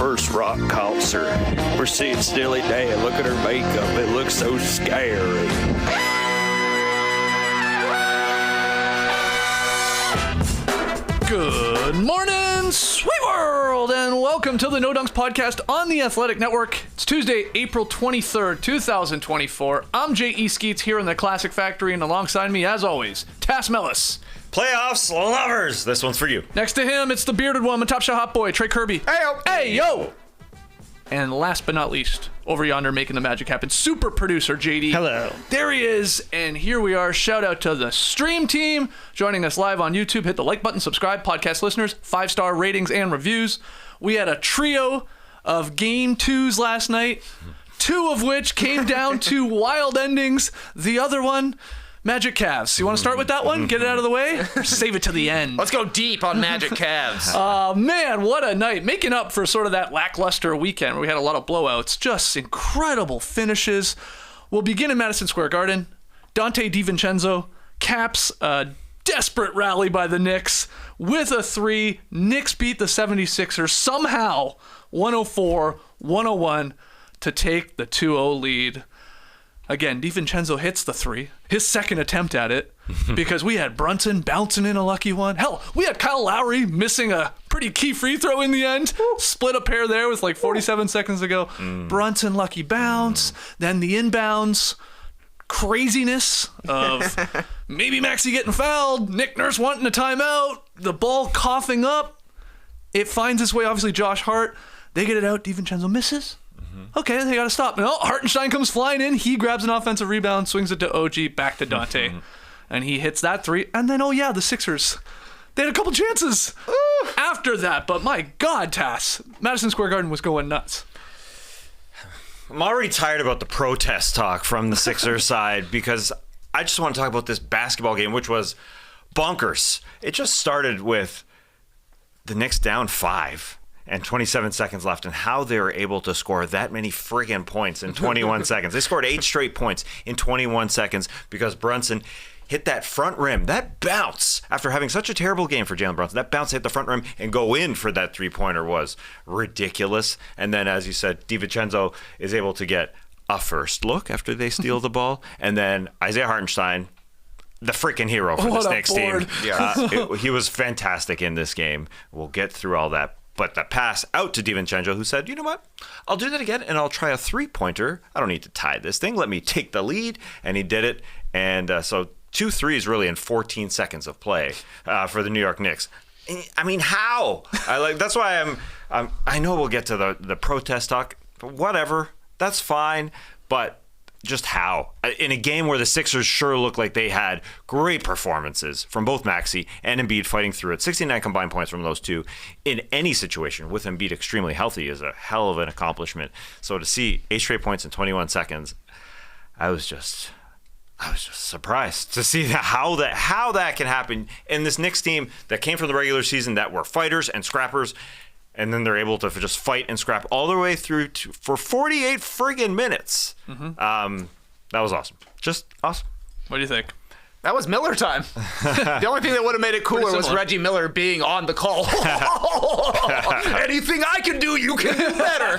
first rock concert. We're seeing Steely Dan. Look at her makeup. It looks so scary. Good morning, sweet world, and welcome to the No Dunks podcast on the Athletic Network. It's Tuesday, April 23rd, 2024. I'm J.E. Skeets here in the Classic Factory, and alongside me, as always, Tass Mellis. Playoffs lovers. This one's for you. Next to him, it's the bearded one, Top Shot Hot Boy, Trey Kirby. Hey, yo. Hey, yo. And last but not least, over yonder making the magic happen, super producer JD. Hello. There he is, and here we are. Shout out to the stream team joining us live on YouTube. Hit the like button, subscribe, podcast listeners, 5-star ratings and reviews. We had a trio of game twos last night, two of which came down to wild endings. The other one, Magic Cavs. You want to start with that one? Get it out of the way? Or save it to the end? Let's go deep on Magic Cavs. Man, what a night. Making up for sort of that lackluster weekend where we had a lot of blowouts. Just incredible finishes. We'll begin in Madison Square Garden. DiVincenzo caps a desperate rally by the Knicks with a three. Knicks beat the 76ers somehow 104-101 to take the 2-0 lead. Again, DiVincenzo hits the three, his second attempt at it, because we had Brunson bouncing in a lucky one. Hell, we had Kyle Lowry missing a pretty key free throw in the end. Split a pair there with like 47 seconds to go. Brunson, lucky bounce. Then the inbounds craziness of maybe Maxey getting fouled, Nick Nurse wanting a timeout, the ball coughing up. It finds its way, obviously, Josh Hart. They get it out. DiVincenzo misses. Okay, they got to stop. No, Hartenstein comes flying in. He grabs an offensive rebound, swings it to OG, back to Dante. And he hits that three. And then, the Sixers. They had a couple chances after that. But my God, Tass, Madison Square Garden was going nuts. I'm already tired about the protest talk from the Sixers side because I just want to talk about this basketball game, which was bonkers. It just started with the Knicks down 5. And 27 seconds left, and how they were able to score that many friggin' points in 21 seconds. They scored 8 straight points in 21 seconds because Brunson hit that front rim. That bounce, after having such a terrible game for Jalen Brunson, that bounce hit the front rim and go in for that three-pointer was ridiculous. And then, as you said, DiVincenzo is able to get a first look after they steal the ball. And then Isaiah Hartenstein, the freaking hero for this Knicks team. Yeah. He was fantastic in this game. We'll get through all that. But the pass out to DiVincenzo, who said, you know what, I'll do that again, and I'll try a three-pointer. I don't need to tie this thing. Let me take the lead. And he did it. And so 2 threes really in 14 seconds of play for the New York Knicks. I mean, how? That's why I know we'll get to the protest talk, but whatever. That's fine. But just how? In a game where the Sixers sure look like they had great performances from both Maxey and Embiid fighting through it. 69 combined points from those two in any situation with Embiid extremely healthy is a hell of an accomplishment. So to see 8 straight points in 21 seconds, I was just surprised to see how that can happen in this Knicks team that came from the regular season that were fighters and scrappers. And then they're able to just fight and scrap all the way through for 48 friggin' minutes. That was awesome. Just awesome. What do you think? That was Miller time. The only thing that would have made it cooler was Reggie Miller being on the call. Anything I can do, you can do better.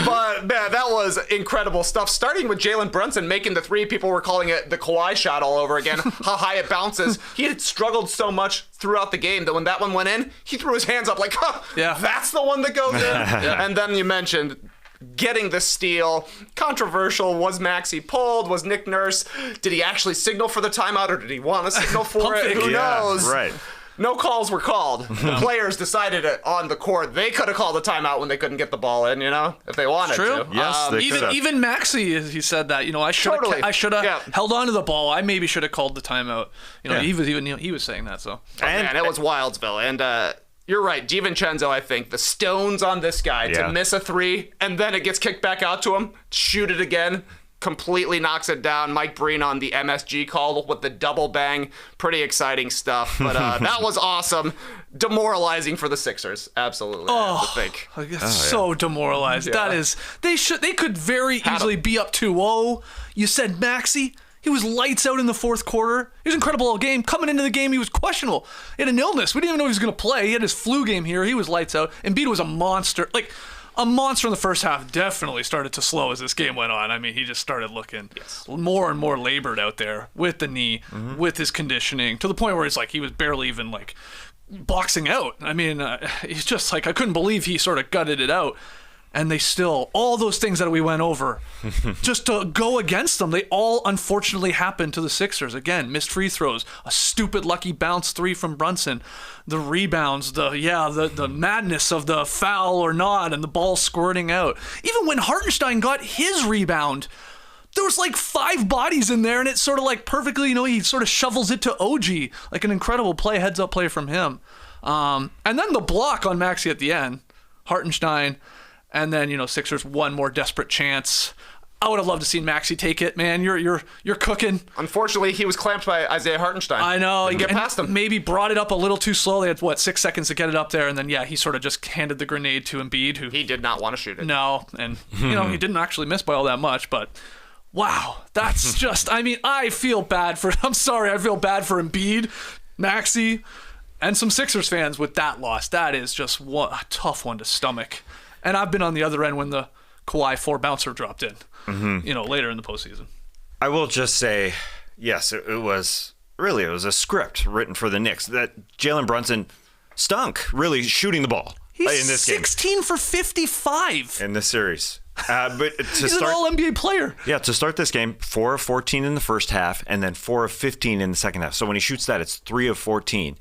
But, man, that was incredible stuff. Starting with Jalen Brunson making the three. People were calling it the Kawhi shot all over again. How high it bounces. He had struggled so much throughout the game that when that one went in, he threw his hands up like, that's the one that goes in. And then you mentioned getting the steal. Controversial. Was Maxey pulled? Was Nick Nurse? Did he actually signal for the timeout, or did he want to signal for it? Who knows? Right. No calls were called. The players decided it on the court. They could have called a timeout when they couldn't get the ball in, if they wanted to. Yes, they could have. Even Maxey, he said that. I should have held on to the ball. I maybe should have called the timeout. He was saying that. So. And it was Wildsville, and. You're right, DiVincenzo, I think. The stones on this guy to miss a three, and then it gets kicked back out to him, shoot it again, completely knocks it down. Mike Breen on the MSG call with the double bang. Pretty exciting stuff, but that was awesome. Demoralizing for the Sixers, absolutely. I think. So demoralized. Yeah. That is, they could very easily be up 2-0. You said Maxey. He was lights out in the fourth quarter. He was incredible all game. Coming into the game, he was questionable. He had an illness. We didn't even know he was going to play. He had his flu game here. He was lights out. Embiid was a monster. Like, a monster in the first half. Definitely started to slow as this game went on. I mean, he just started looking more and more labored out there with the knee, with his conditioning, to the point where it's like he was barely even like boxing out. I mean, he's just like, I couldn't believe he sort of gutted it out. And they still, all those things that we went over, just to go against them, they all unfortunately happened to the Sixers. Again, missed free throws, a stupid lucky bounce three from Brunson, the rebounds, the madness of the foul or not, and the ball squirting out. Even when Hartenstein got his rebound, there was like 5 bodies in there, and it's sort of like perfectly, he sort of shovels it to OG, like an incredible play, heads-up play from him. And then the block on Maxey at the end, Hartenstein. And then, Sixers one more desperate chance. I would have loved to see Maxey take it, man. You're cooking. Unfortunately, he was clamped by Isaiah Hartenstein. I know. Didn't get past him. Maybe brought it up a little too slow. They had, 6 seconds to get it up there. And then, he sort of just handed the grenade to Embiid, who... He did not want to shoot it. No. And, he didn't actually miss by all that much. But, wow. That's just... I mean, I feel bad for... I'm sorry. I feel bad for Embiid, Maxey, and some Sixers fans with that loss. That is just a tough one to stomach. And I've been on the other end when the Kawhi 4-bouncer dropped in, later in the postseason. I will just say, yes, it was a script written for the Knicks. That Jalen Brunson stunk, really shooting the ball in this game. 16 for 55 in this series. But he's an all-NBA player. Yeah, to start this game, 4 of 14 in the first half, and then 4 of 15 in the second half. So when he shoots that, it's 3 of 14,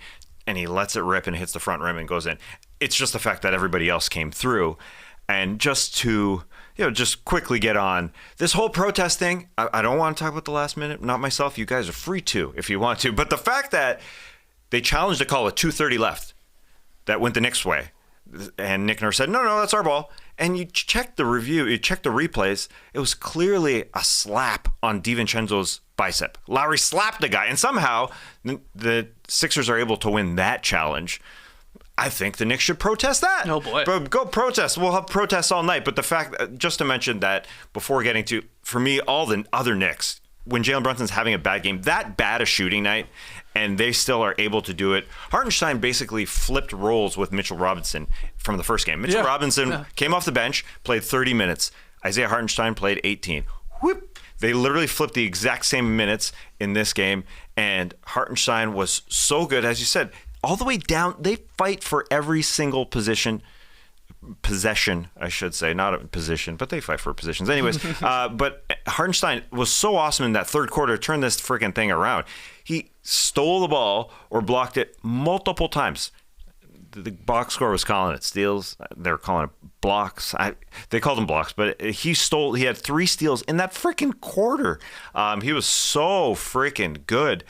and he lets it rip and hits the front rim and goes in. It's just the fact that everybody else came through. And just to, just quickly get on this whole protest thing, I don't want to talk about the last minute, not myself. You guys are free to if you want to. But the fact that they challenged a call with 2:30 left that went the Knicks' way, and Nick Nurse said, no, that's our ball. And you check the review, you check the replays, it was clearly a slap on DiVincenzo's bicep. Lowry slapped the guy, and somehow the Sixers are able to win that challenge. I think the Knicks should protest that. Oh, boy. But go protest. We'll have protests all night. But the fact, just to mention that before getting to, for me, all the other Knicks, when Jalen Brunson's having a bad game, that bad a shooting night, and they still are able to do it. Hartenstein basically flipped roles with Mitchell Robinson from the first game. Mitchell Robinson came off the bench, played 30 minutes. Isaiah Hartenstein played 18. Whoop. They literally flipped the exact same minutes in this game, and Hartenstein was so good, as you said, all the way down. They fight for every single possession, I should say, not a position, but they fight for positions. Anyways, but Hartenstein was so awesome in that third quarter to turn this freaking thing around. He stole the ball or blocked it multiple times. The box score was calling it steals. They're calling it blocks. They called them blocks, but he had 3 steals in that freaking quarter. He was so freaking good.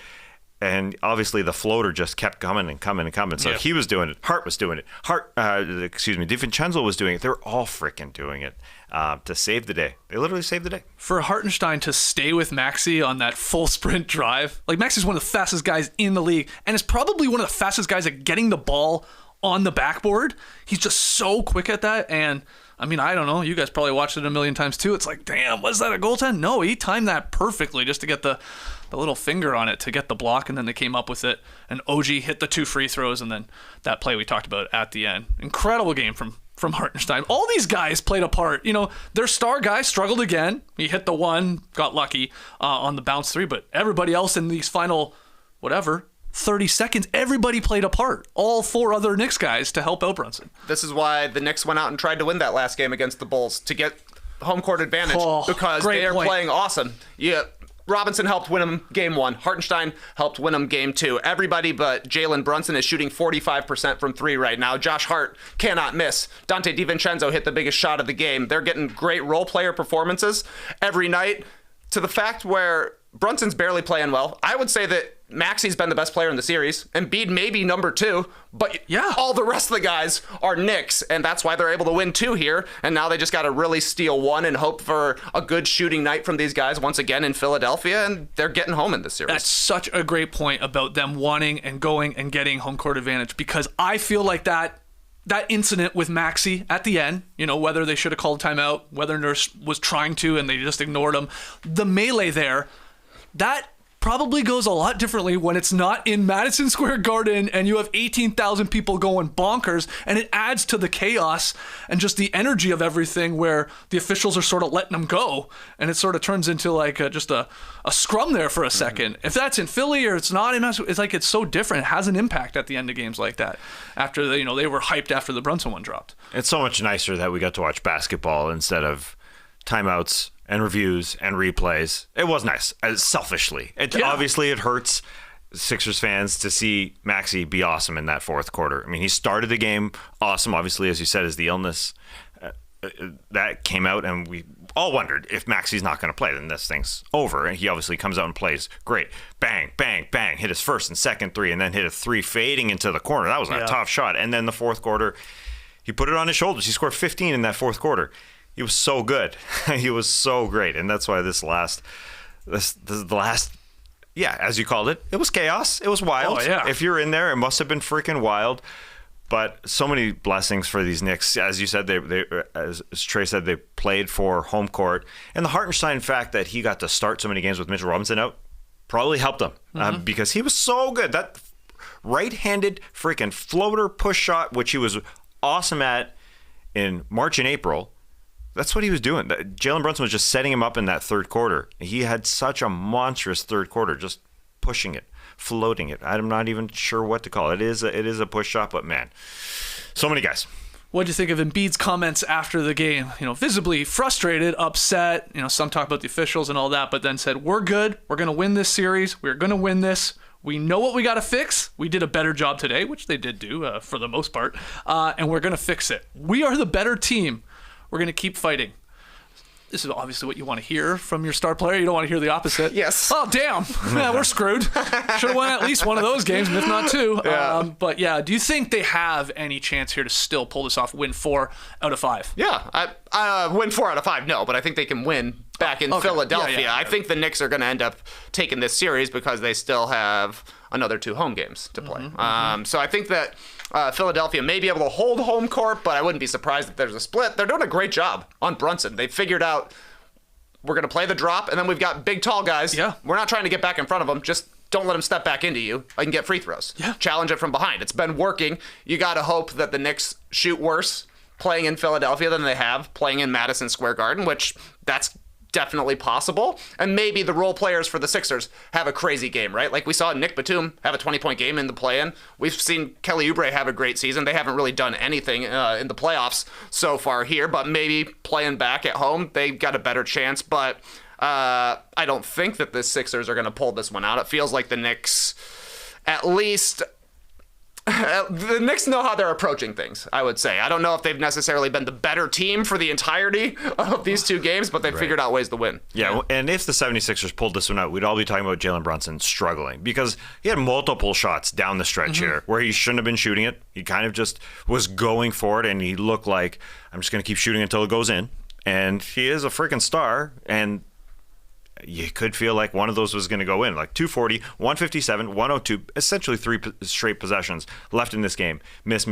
And obviously the floater just kept coming and coming and coming. So he was doing it. Hart was doing it. DiVincenzo was doing it. They were all freaking doing it to save the day. They literally saved the day. For Hartenstein to stay with Maxey on that full sprint drive, like Maxey's one of the fastest guys in the league, and is probably one of the fastest guys at getting the ball on the backboard. He's just so quick at that. And I mean, I don't know. You guys probably watched it a million times too. It's like, damn, was that a goaltend? No, he timed that perfectly just to get the little finger on it to get the block, and then they came up with it. And OG hit the 2 free throws, and then that play we talked about at the end. Incredible game from Hartenstein. All these guys played a part. Their star guy struggled again. He hit the 1, got lucky on the bounce 3, but everybody else in these final, 30 seconds, everybody played a part. All 4 other Knicks guys to help out Brunson. This is why the Knicks went out and tried to win that last game against the Bulls, to get home court advantage, because they are playing awesome. Yeah. Robinson helped win him game 1. Hartenstein helped win him game 2. Everybody but Jalen Brunson is shooting 45% from 3 right now. Josh Hart cannot miss. Dante DiVincenzo hit the biggest shot of the game. They're getting great role player performances every night, to the fact where Brunson's barely playing well. I would say that Maxey's been the best player in the series. Embiid maybe number 2, but all the rest of the guys are Knicks, and that's why they're able to win 2 here. And now they just got to really steal 1 and hope for a good shooting night from these guys once again in Philadelphia, and they're getting home in this series. That's such a great point about them wanting and going and getting home court advantage, because I feel like that incident with Maxey at the end, whether they should have called timeout, whether Nurse was trying to and they just ignored him, the melee there, that probably goes a lot differently when it's not in Madison Square Garden and you have 18,000 people going bonkers, and it adds to the chaos and just the energy of everything where the officials are sort of letting them go, and it sort of turns into like just a scrum there for a second. If that's in Philly or it's not in Madison, it's like it's so different. It has an impact at the end of games like that after they were hyped after the Brunson one dropped. It's so much nicer that we got to watch basketball instead of timeouts and reviews and replays. It was nice, selfishly. Obviously, it hurts Sixers fans to see Maxey be awesome in that fourth quarter. I mean, he started the game awesome. Obviously, as you said, is the illness that came out, and we all wondered if Maxey's not going to play, then this thing's over. And he obviously comes out and plays great. Bang, bang, bang. Hit his first and second three, and then hit a three fading into the corner. That was a tough shot. And then the fourth quarter, he put it on his shoulders. He scored 15 in that fourth quarter. He was so good. He was so great. And that's why the last, as you called it, it was chaos. It was wild. Oh, yeah. If you're in there, it must have been freaking wild. But so many blessings for these Knicks. As you said, they as Trey said, they played for home court. And the Hartenstein fact that he got to start so many games with Mitchell Robinson out probably helped him because he was so good. That right-handed freaking floater push shot, which he was awesome at in March and April, that's what he was doing. Jalen Brunson was just setting him up in that third quarter. He had such a monstrous third quarter, just pushing it, floating it. I'm not even sure what to call it. It is a push shot, but man, so many guys. What did you think of Embiid's comments after the game? Visibly frustrated, upset. Some talk about the officials and all that, but then said, "We're good. We're going to win this series. We're going to win this. We know what we got to fix. We did a better job today," which they did do for the most part, and we're going to fix it. We are the better team. We're going to keep fighting. This is obviously what you want to hear from your star player. You don't want to hear the opposite. Yes. Oh, damn. Yeah, we're screwed. Should have won at least one of those games, if not two. Yeah. But yeah, do you think they have any chance here to still pull this off, win 4 out of 5? Yeah, I win 4 out of 5. No, but I think they can win back in Philadelphia. Yeah. I think the Knicks are going to end up taking this series because they still have another 2 home games to play. So I think that Philadelphia may be able to hold home court, but I wouldn't be surprised if there's a split. They're doing a great job on Brunson. They figured out we're going to play the drop, and then we've got big, tall guys. Yeah. We're not trying to get back in front of them. Just don't let them step back into you. I can get free throws. Yeah. Challenge it from behind. It's been working. You got to hope that the Knicks shoot worse playing in Philadelphia than they have playing in Madison Square Garden, which that's definitely possible. And maybe the role players for the Sixers have a crazy game, right? Like we saw Nick Batum have a 20-point game in the play-in. We've seen Kelly Oubre have a great season. They haven't really done anything in the playoffs so far here, but maybe playing back at home, they got a better chance. But I don't think that the Sixers are going to pull this one out. It feels like the Knicks, at least... the Knicks know how they're approaching things, I would say. I don't know if they've necessarily been the better team for the entirety of these 2 games, but they've figured out ways to win. Yeah, and if the 76ers pulled this one out, we'd all be talking about Jalen Brunson struggling because he had multiple shots down the stretch here where he shouldn't have been shooting it. He kind of just was going for it, and he looked like, I'm just going to keep shooting until it goes in. And he is a freaking star, and you could feel like one of those was going to go in, like 240, 157, 102, essentially 3 straight possessions left in this game. Miss.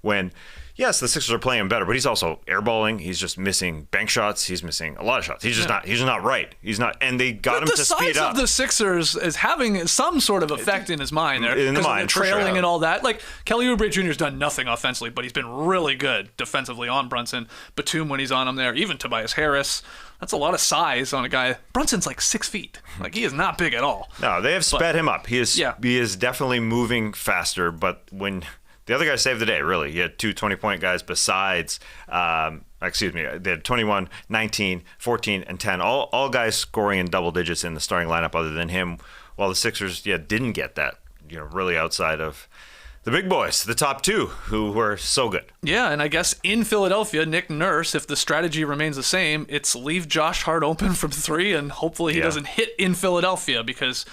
When, yes, the Sixers are playing him better, but he's also airballing. He's just missing bank shots. He's missing a lot of shots. He's just not right. He's not, and they got him to speed up. The size of the Sixers is having some sort of effect in his mind there. In the mind, trailing and all that. Like, Kelly Oubre Jr.'s done nothing offensively, but he's been really good defensively on Brunson. Batum when he's on him there. Even Tobias Harris. That's a lot of size on a guy. Brunson's like 6 feet. Like, he is not big at all. No, they have sped him up. He is definitely moving faster, but when the other guy saved the day, really. He had 2 20-point guys besides, they had 21, 19, 14, and 10. All guys scoring in double digits in the starting lineup other than him, while the Sixers didn't get that, really outside of the big boys, the top 2, who were so good. Yeah, and I guess in Philadelphia, Nick Nurse, if the strategy remains the same, it's leave Josh Hart open from 3, and hopefully he doesn't hit in Philadelphia because,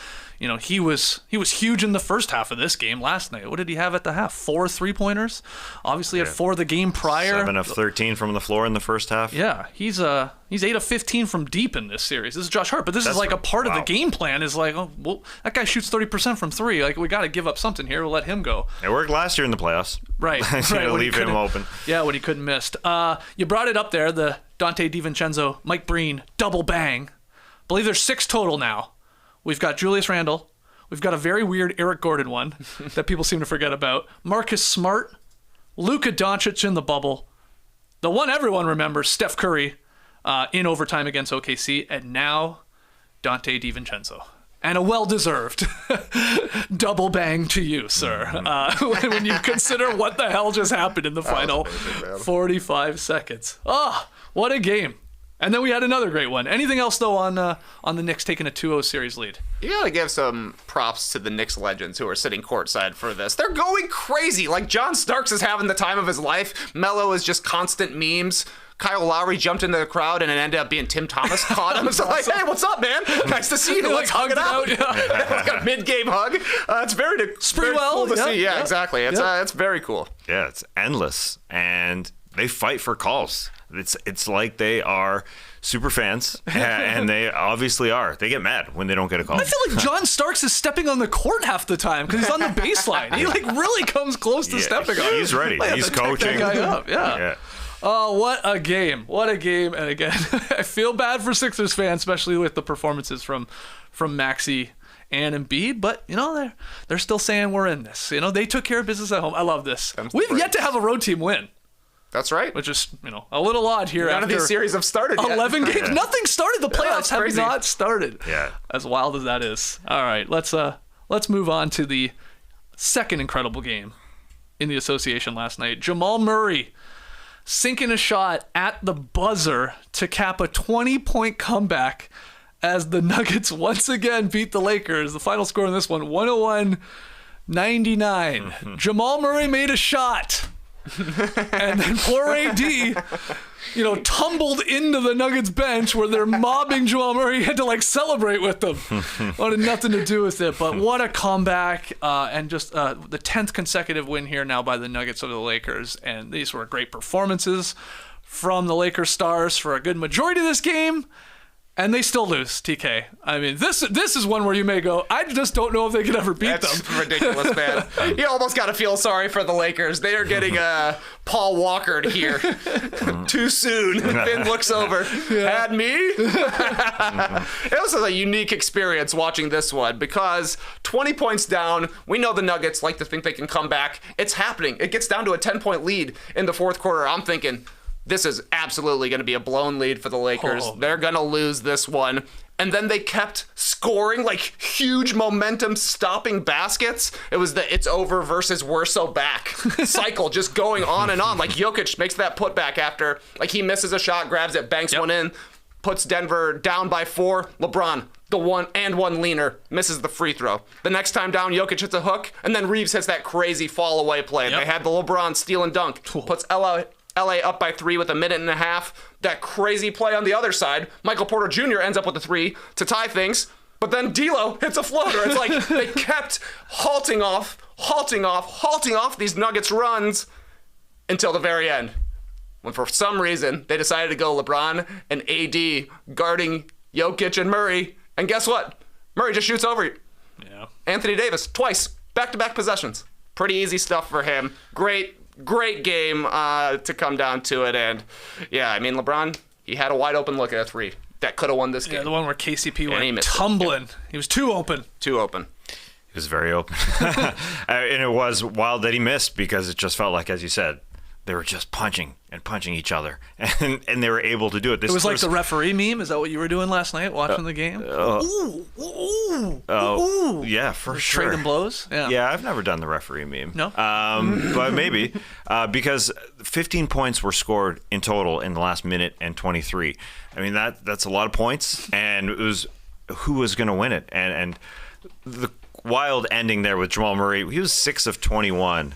he was huge in the first half of this game last night. What did he have at the half? 4 3-pointers? Obviously had 4 the game prior. 7 of 13 from the floor in the first half. Yeah, he's 8 of 15 from deep in this series. This is Josh Hart, but this is like a part of the game plan is like, oh, well, that guy shoots 30% from 3. Like, we got to give up something here. We'll let him go. It worked last year in the playoffs. Right. Leave him open. Yeah, when he couldn't miss. You brought it up there, the Dante DiVincenzo, Mike Breen double bang. I believe there's 6 total now. We've got Julius Randle. We've got a very weird Eric Gordon one that people seem to forget about. Marcus Smart, Luka Doncic in the bubble. The one everyone remembers, Steph Curry in overtime against OKC. And now Dante DiVincenzo. And a well-deserved double bang to you, sir, when you consider what the hell just happened in the final 45 seconds. Oh, what a game. And then we had another great one. Anything else, though, on the Knicks taking a 2-0 series lead? You gotta give some props to the Knicks legends who are sitting courtside for this. They're going crazy. Like, John Starks is having the time of his life. Melo is just constant memes. Kyle Lowry jumped into the crowd and it ended up being Tim Thomas caught him. So like, hey, what's up, man? Nice to see you. Let's hug it out. Like a mid-game hug. It's very cool to see. Yeah, exactly. It's very cool. Yeah, it's endless, and they fight for calls. It's like they are super fans, and they obviously are. They get mad when they don't get a call. I feel like John Starks is stepping on the court half the time because he's on the baseline. He like really comes close to stepping on. He's ready. He's coaching. That guy up. Yeah. Oh, what a game. What a game. And again, I feel bad for Sixers fans, especially with the performances from Maxey and Embiid, but they're still saying we're in this. They took care of business at home. I love this. We've yet to have a road team win. That's right. Which is, a little odd here. None of these series have started yet. 11 games. Yeah. Nothing started. The playoffs have not started. Yeah. As wild as that is. All right, let's move on to the second incredible game in the association last night. Jamal Murray sinking a shot at the buzzer to cap a 20-point comeback as the Nuggets once again beat the Lakers. The final score in this one, 101-99. Jamal Murray made a shot. And then poor AD, tumbled into the Nuggets bench where they're mobbing Jamal Murray. He had to celebrate with them. Well, had nothing to do with it, but what a comeback, and just the 10th consecutive win here now by the Nuggets over the Lakers. And these were great performances from the Lakers stars for a good majority of this game. And they still lose, TK. I mean, this is one where you may go, I just don't know if they could ever beat them. That's ridiculous, man. You almost got to feel sorry for the Lakers. They are getting Paul Walkered here. Too soon. Finn looks over. Had me? It was a unique experience watching this one because 20 points down, we know the Nuggets like to think they can come back. It's happening. It gets down to a 10-point lead in the fourth quarter. I'm thinking, this is absolutely going to be a blown lead for the Lakers. They're going to lose this one. And then they kept scoring huge momentum stopping baskets. It was the it's over versus we're so back cycle just going on and on. Jokic makes that putback after he misses a shot, grabs it, banks one in, puts Denver down by 4. LeBron, the one leaner, misses the free throw. The next time down, Jokic hits a hook, and then Reeves hits that crazy fall away play. They had the LeBron steal and dunk, puts LA up by 3 with a minute and a half. That crazy play on the other side. Michael Porter Jr. ends up with a 3 to tie things. But then D'Lo hits a floater. It's they kept halting off these Nuggets runs until the very end. When for some reason they decided to go LeBron and AD guarding Jokic and Murray. And guess what? Murray just shoots over you. Yeah. Anthony Davis, twice. Back-to-back possessions. Pretty easy stuff for him. Great game to come down to it. And yeah, LeBron, he had a wide open look at a 3 that could have won this game. Yeah, the one where KCP went tumbling. He was too open. He was very open. And it was wild that he missed because it just felt like, as you said, they were just punching each other, and they were able to do it. It was like the referee meme. Is that what you were doing last night, watching the game? Yeah, for sure. Trading blows? Yeah, I've never done the referee meme. No? But maybe, because 15 points were scored in total in the last minute and 23. I mean, that's a lot of points, and it was who was going to win it. And the wild ending there with Jamal Murray, he was 6 of 21.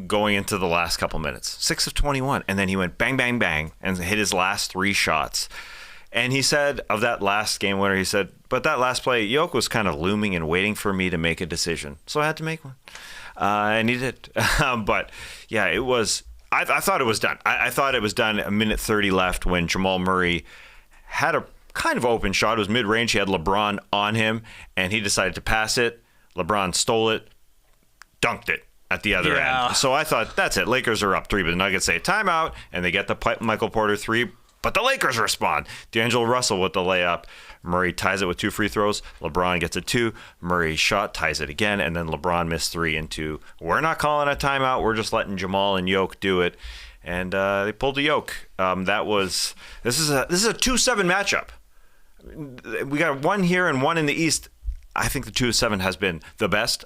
Going into the last couple minutes, 6 of 21, and then he went bang, bang, bang, and hit his last 3 shots. And he said of that last game winner, he said, but that last play, Yoke was kind of looming and waiting for me to make a decision, so I had to make one, and he did. But yeah, it was. I thought it was done. I thought it was done. A minute 30 left when Jamal Murray had a kind of open shot. It was mid-range. He had LeBron on him, and he decided to pass it. LeBron stole it, dunked it at the other end. So I thought, that's it. Lakers are up 3, but the Nuggets say timeout, and they get the Michael Porter 3. But the Lakers respond. D'Angelo Russell with the layup. Murray ties it with 2 free throws. LeBron gets a 2. Murray shot, ties it again, and then LeBron missed 3 and 2. We're not calling a timeout. We're just letting Jamal and York do it. And they pulled the York. This is a 2-7 matchup. We got one here and one in the East. I think the 2-7 has been the best.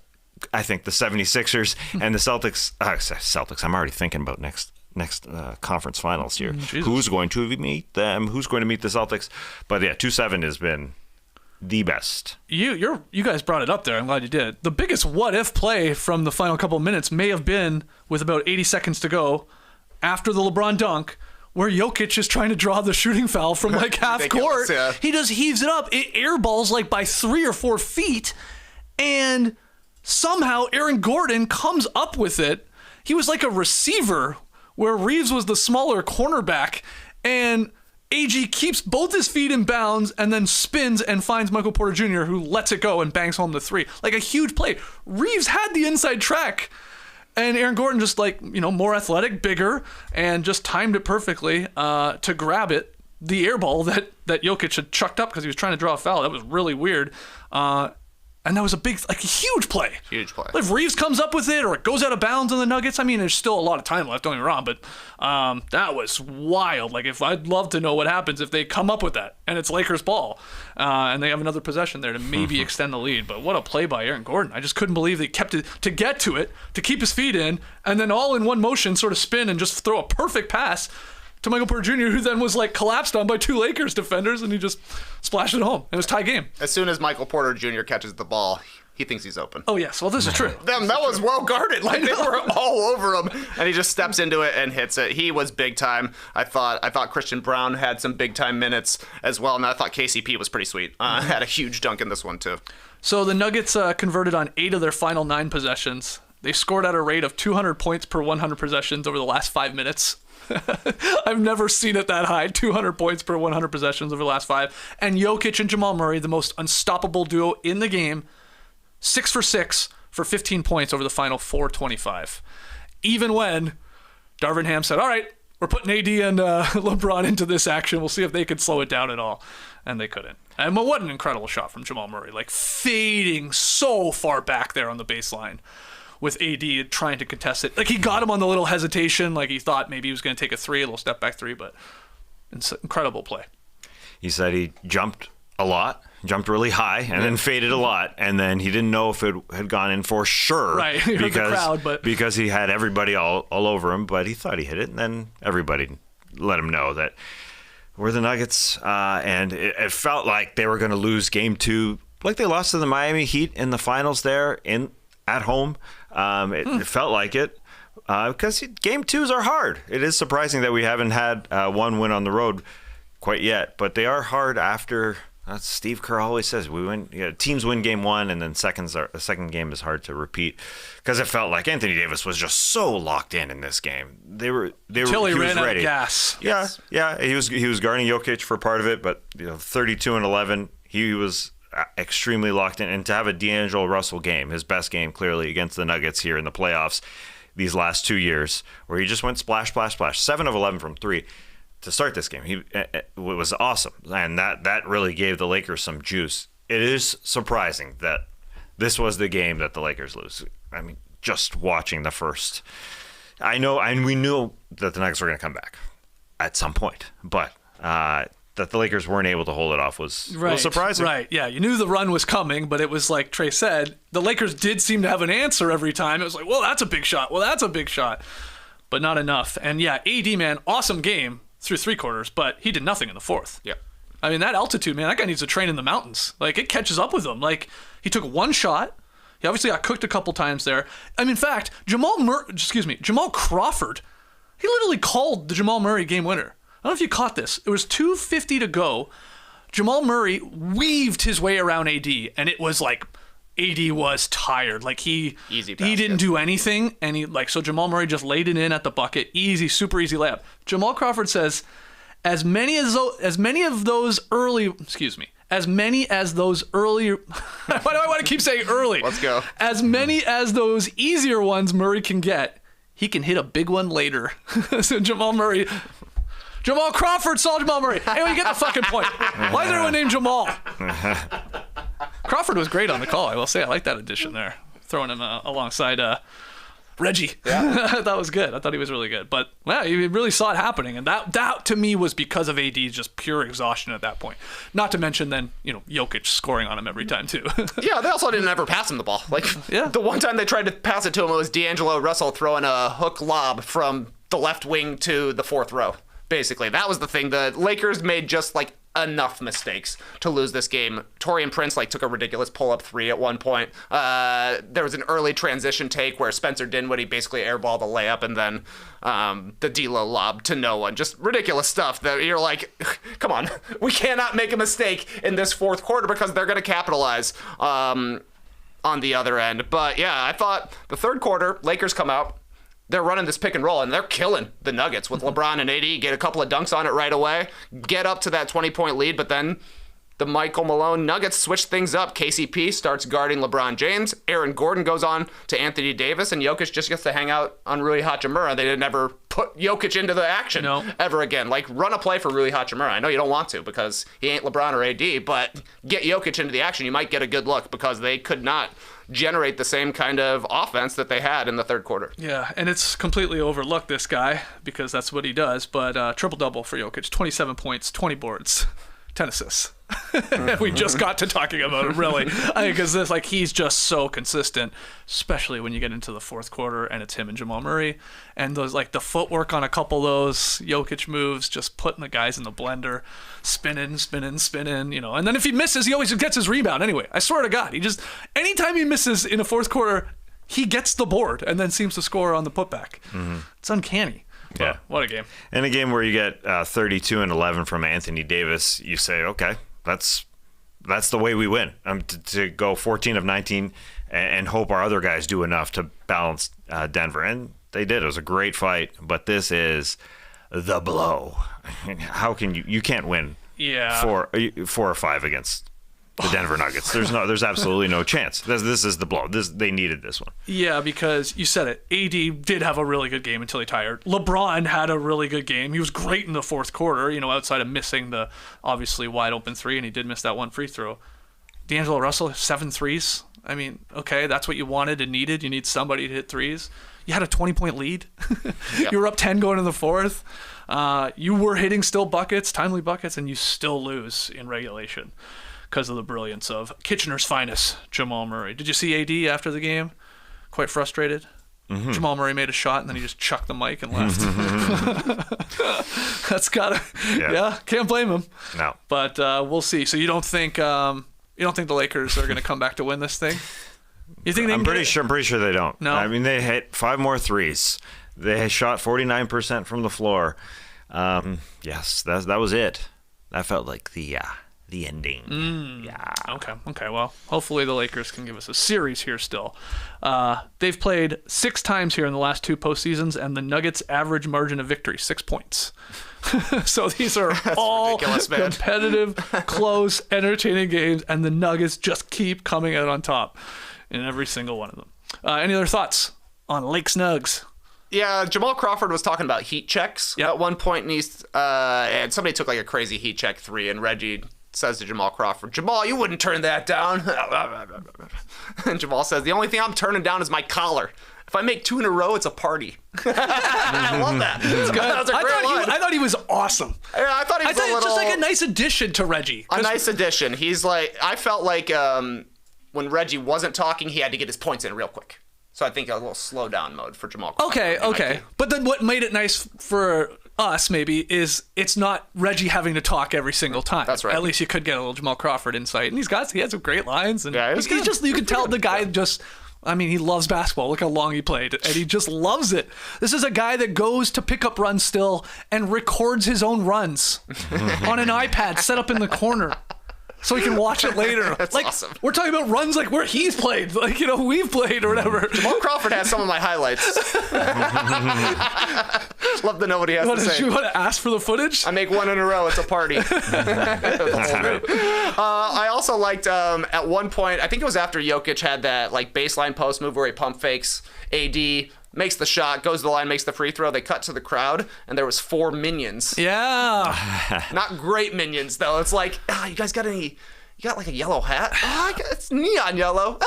I think the 76ers and the Celtics. I'm already thinking about next conference finals here. Who's going to meet them? Who's going to meet the Celtics? But yeah, 2-7 has been the best. You guys brought it up there. I'm glad you did. The biggest what if play from the final couple of minutes may have been with about 80 seconds to go after the LeBron dunk, where Jokic is trying to draw the shooting foul from like half court. Yeah. He just heaves it up. It airballs like by 3 or 4 feet, and somehow Aaron Gordon comes up with it. He was like a receiver where Reeves was the smaller cornerback, and AG keeps both his feet in bounds and then spins and finds Michael Porter Jr., who lets it go and bangs home the 3. Like a huge play. Reeves had the inside track, and Aaron Gordon just more athletic, bigger, and just timed it perfectly to grab it, the air ball that Jokic had chucked up because he was trying to draw a foul. That was really weird. And that was a huge play. Huge play. If Reeves comes up with it or it goes out of bounds on the Nuggets, I mean, there's still a lot of time left, don't get me wrong, but that was wild. I'd love to know what happens if they come up with that and it's Lakers ball and they have another possession there to maybe extend the lead. But what a play by Aaron Gordon. I just couldn't believe they kept it to get to it, to keep his feet in, and then all in one motion sort of spin and just throw a perfect pass to Michael Porter Jr., who then was collapsed on by 2 Lakers defenders, and he just splashed it home. It was a tie game. As soon as Michael Porter Jr. catches the ball, he thinks he's open. Oh, yes. Well, this is true. That was well guarded. They were all over him, and he just steps into it and hits it. He was big time. I thought Christian Brown had some big time minutes as well, and I thought KCP was pretty sweet. Had a huge dunk in this one too. So the Nuggets converted on 8 of their final 9 possessions. They scored at a rate of 200 points per 100 possessions over the last 5 minutes. I've never seen it that high, 200 points per 100 possessions over the last 5. And Jokic and Jamal Murray, the most unstoppable duo in the game, 6 for 6 for 15 points over the final 4:25. Even when Darvin Ham said, all right, we're putting AD and LeBron into this action. We'll see if they can slow it down at all. And they couldn't. And what an incredible shot from Jamal Murray, fading so far back there on the baseline, with AD trying to contest it. He got him on the little hesitation, he thought maybe he was going to take a 3, a little step back 3, but it's an incredible play. He said he jumped a lot, jumped really high, and then faded a lot, and then he didn't know if it had gone in for sure. Right, he heard the crowd, but because he had everybody all over him, but he thought he hit it, and then everybody let him know that we're the Nuggets, and it felt like they were going to lose Game 2, like they lost to the Miami Heat in the finals there at home. It felt like it because Game 2s are hard. It is surprising that we haven't had one win on the road quite yet, but they are hard after. Steve Kerr always says teams win Game 1, and then the second game is hard to repeat, because it felt like Anthony Davis was just so locked in this game. Until he ran out of gas. Yeah. He was guarding Jokic for part of it, but 32 and 11, he was extremely locked in, and to have a D'Angelo Russell game, his best game clearly against the Nuggets here in the playoffs these last 2 years, where he just went splash, 7 of 11 from 3 to start this game. It was awesome, and that really gave the Lakers some juice. It is surprising that this was the game that the Lakers lose. I mean, just watching the first, I know, and we knew that the Nuggets were going to come back at some point, but that the Lakers weren't able to hold it off was a little surprising. Right, yeah. You knew the run was coming, but it was like Trey said, the Lakers did seem to have an answer every time. It was well, that's a big shot. Well, that's a big shot. But not enough. And yeah, AD, man, awesome game through 3 quarters, but he did nothing in the 4th. Yeah. I mean, that altitude, man, that guy needs to train in the mountains. It catches up with him. He took 1 shot. He obviously got cooked a couple times there. I mean, in fact, Jamal Crawford, he literally called the Jamal Murray game winner. I don't know if you caught this. It was 2:50 to go. Jamal Murray weaved his way around AD, and it was AD was tired. Easy basket. He didn't do anything, and so Jamal Murray just laid it in at the bucket. Easy, super easy layup. Jamal Crawford says, as many as those early. Why do I want to keep saying early? Let's go. As many as those easier ones Murray can get, he can hit a big one later. So Jamal Murray Jamal Crawford saw Jamal Murray. Anyway, you get the fucking point. Why is everyone named Jamal? Crawford was great on the call, I will say. I like that addition there. Throwing him alongside Reggie. Yeah. That was good. I thought he was really good. But, yeah, you really saw it happening. And that to me, was because of AD's just pure exhaustion at that point. Not to mention then, Jokic scoring on him every time, too. Yeah, they also didn't ever pass him the ball. The one time they tried to pass it to him, it was D'Angelo Russell throwing a hook lob from the left wing to the fourth row. Basically, that was the thing. The Lakers made just enough mistakes to lose this game. Taurean Prince took a ridiculous pull-up three at one point. There was an early transition take where Spencer Dinwiddie basically airballed a layup, and then the D'Lo lob to no one. Just ridiculous stuff that you're like, come on, we cannot make a mistake in this fourth quarter because they're going to capitalize on the other end. But yeah, I thought the third quarter, Lakers come out. They're running this pick and roll, and they're killing the Nuggets with LeBron and AD. Get a couple of dunks on it right away. Get up to that 20-point lead, but then the Michael Malone Nuggets switch things up. KCP starts guarding LeBron James. Aaron Gordon goes on to Anthony Davis, and Jokic just gets to hang out on Rui Hachimura. They didn't ever put Jokic into the action ever again. Run a play for Rui Hachimura. I know you don't want to because he ain't LeBron or AD, but get Jokic into the action. You might get a good look because they could not generate the same kind of offense that they had in the third quarter. Yeah, and it's completely overlooked, this guy, because that's what he does. But triple-double for Jokic, 27 points, 20 boards, 10 assists. We just got to talking about him, really. Because he's just so consistent, especially when you get into the fourth quarter and it's him and Jamal Murray. And those the footwork on a couple of those Jokic moves, just putting the guys in the blender, spinning. And then if he misses, he always gets his rebound anyway. I swear to God, anytime he misses in a fourth quarter, he gets the board and then seems to score on the putback. Mm-hmm. It's uncanny. Yeah. But what a game. In a game where you get 32 and 11 from Anthony Davis, you say, okay, that's the way we win. To go 14 of 19 and hope our other guys do enough to balance Denver. And they did. It was a great fight, but this is the blow. How can you can't win 4 or 5 against the Denver Nuggets. There's absolutely no chance. This is the blow. They needed this one. Yeah, because you said it. AD did have a really good game until he tired. LeBron had a really good game. He was great in the fourth quarter, outside of missing the obviously wide open three, and he did miss that one free throw. D'Angelo Russell, 7 threes. I mean, okay, that's what you wanted and needed. You need somebody to hit threes. You had a 20-point lead. Yep. You were up 10 going in the fourth. You were hitting still buckets, timely buckets, and you still lose in regulation because of the brilliance of Kitchener's finest, Jamal Murray. Did you see AD after the game? Quite frustrated. Mm-hmm. Jamal Murray made a shot, and then he just chucked the mic and left. That's gotta, can't blame him. No, but we'll see. So you don't think the Lakers are going to come back to win this thing? You think? I'm pretty sure they don't. No, I mean they hit 5 more threes. They shot 49% from the floor. Yes, that was it. That felt like the ending. Yeah. Okay. Well, hopefully the Lakers can give us a series here still. They've played 6 times here in the last 2 postseasons, and the Nuggets' average margin of victory, 6 points. So these are all competitive, close, entertaining games, and the Nuggets just keep coming out on top in every single one of them. Any other thoughts on Lake Snugs? Yeah, Jamal Crawford was talking about heat checks at one point, and somebody took like a crazy heat check 3, and Reggie says to Jamal Crawford, "Jamal, you wouldn't turn that down." And Jamal says, "The only thing I'm turning down is my collar. If I make 2 in a row, it's a party." I love that. That's good. That was a great line. I thought he was awesome. Yeah, I thought he was it's just like a nice addition to Reggie. A nice addition. He's like, I felt like when Reggie wasn't talking, he had to get his points in real quick. So I think a little slow down mode for Jamal Crawford. Okay. But then what made it nice for us maybe is it's not Reggie having to talk every single time. That's right. At least you could get a little Jamal Crawford insight. And he had some great lines. And yeah, he's just, you can tell the guy just, I mean, he loves basketball. Look how long he played. And he just loves it. This is a guy that goes to pick up runs still and records his own runs on an iPad set up in the corner, so he can watch it later. That's awesome. We're talking about runs like where he's played, like, we've played or whatever. Jamal Crawford has some of my highlights. Love to know what he has to say. You want to ask for the footage? I make 1 in a row. It's a party. I also liked at one point, I think it was after Jokic had that like baseline post move where he pump fakes AD, makes the shot, goes to the line, makes the free throw. They cut to the crowd, and there was 4 minions. Yeah. Not great minions, though. It's like, you guys got any... You got like a yellow hat? It's neon yellow.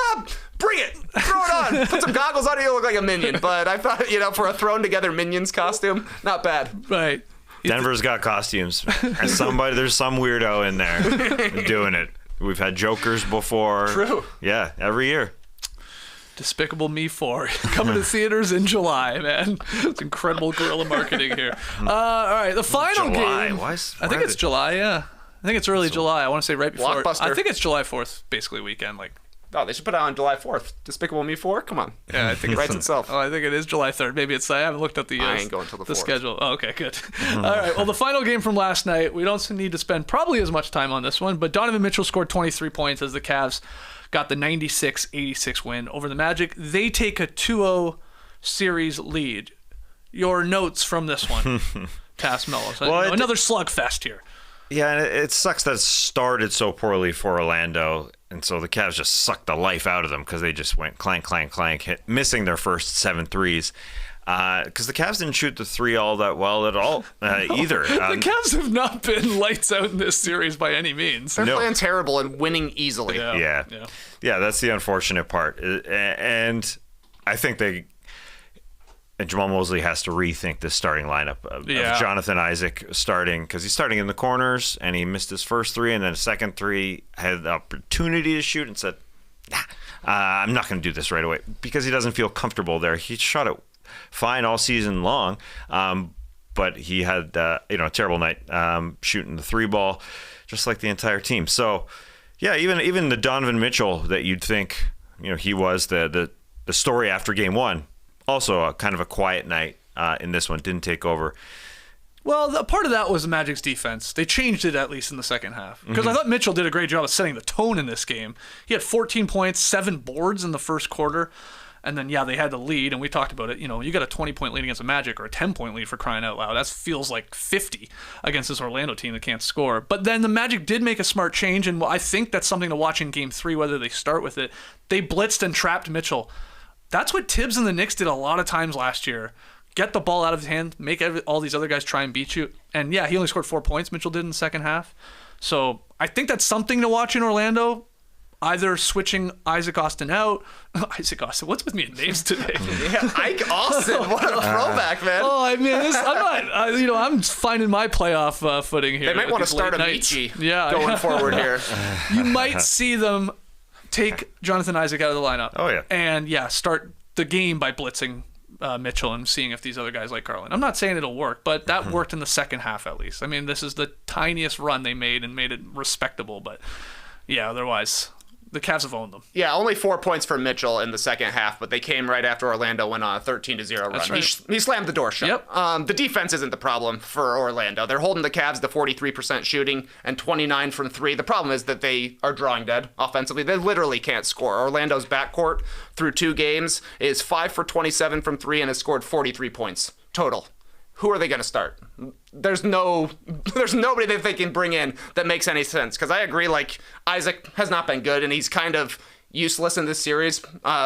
Bring it. Throw it on. Put some goggles on, you look like a minion. But I thought, for a thrown together Minions costume, not bad. Right. Denver's got costumes. And there's some weirdo in there doing it. We've had Jokers before. True. Yeah, every year. Despicable Me 4 coming to theaters in July, man. It's incredible guerrilla marketing here. All right, the final July. game. I think it's July, yeah. I think it's early July. I want to say right before. Blockbuster. I think it's July 4th, basically weekend. Oh, they should put it on July 4th. Despicable Me 4? Come on. Yeah, I think it writes itself. Oh, I think it is July 3rd. Maybe it's. I haven't looked at the. I ain't going till the 4th. Schedule. Oh, okay, good. All right. Well, the final game from last night. We don't need to spend probably as much time on this one, but Donovan Mitchell scored 23 points as the Cavs got the 96-86 win over the Magic. They take a 2-0 series lead. Your notes from this one, Tass Mello. Well, another slugfest here. Yeah, and it sucks that it started so poorly for Orlando, and so the Cavs just sucked the life out of them because they just went clank, clank, clank, missing their first 7 threes. Because the Cavs didn't shoot the 3 all that well at all either. The Cavs have not been lights out in this series by any means. They're playing terrible and winning easily. Yeah, that's the unfortunate part. And I think Jamal Mosley has to rethink this starting lineup of Jonathan Isaac starting, because he's starting in the corners and he missed his first 3, and then a second 3 had the opportunity to shoot and said, I'm not going to do this right away, because he doesn't feel comfortable there. He shot it fine all season long, but he had a terrible night shooting the 3 ball, just like the entire team. So yeah, even the Donovan Mitchell that you'd think he was the story after game 1, also a kind of a quiet night in this one, didn't take over. Well, part of that was the Magic's defense. They changed it at least in the second half, because I thought Mitchell did a great job of setting the tone in this game. He had 14 points, 7 boards in the first quarter. And then, they had the lead, and we talked about it. You got a 20-point lead against the Magic, or a 10-point lead for crying out loud. That feels like 50 against this Orlando team that can't score. But then the Magic did make a smart change, and I think that's something to watch in Game 3, whether they start with it. They blitzed and trapped Mitchell. That's what Tibbs and the Knicks did a lot of times last year. Get the ball out of his hand, make all these other guys try and beat you. And, he only scored 4 points, Mitchell did in the second half. So I think that's something to watch in Orlando. Either switching Isaac Austin out. Isaac Austin, what's with me in names today? Ike Austin, what a throwback, man. Oh, I mean, I'm not. I'm finding my playoff footing here. They might want to start a Michi going forward here. You might see them take Jonathan Isaac out of the lineup. Oh yeah, and start the game by blitzing Mitchell and seeing if these other guys like Garland. I'm not saying it'll work, but that worked in the second half at least. I mean, this is the tiniest run they made and made it respectable, but otherwise. The Cavs have owned them. Yeah, only 4 points for Mitchell in the second half, but they came right after Orlando went on a 13-0 run. That's right. He slammed the door shut. Yep. The defense isn't the problem for Orlando. They're holding the Cavs to 43% shooting and 29 from 3. The problem is that they are drawing dead offensively. They literally can't score. Orlando's backcourt through 2 games is 5 for 27 from 3 and has scored 43 points total. Who are they going to start? There's nobody that they can bring in that makes any sense. Because I agree, Isaac has not been good, and he's kind of useless in this series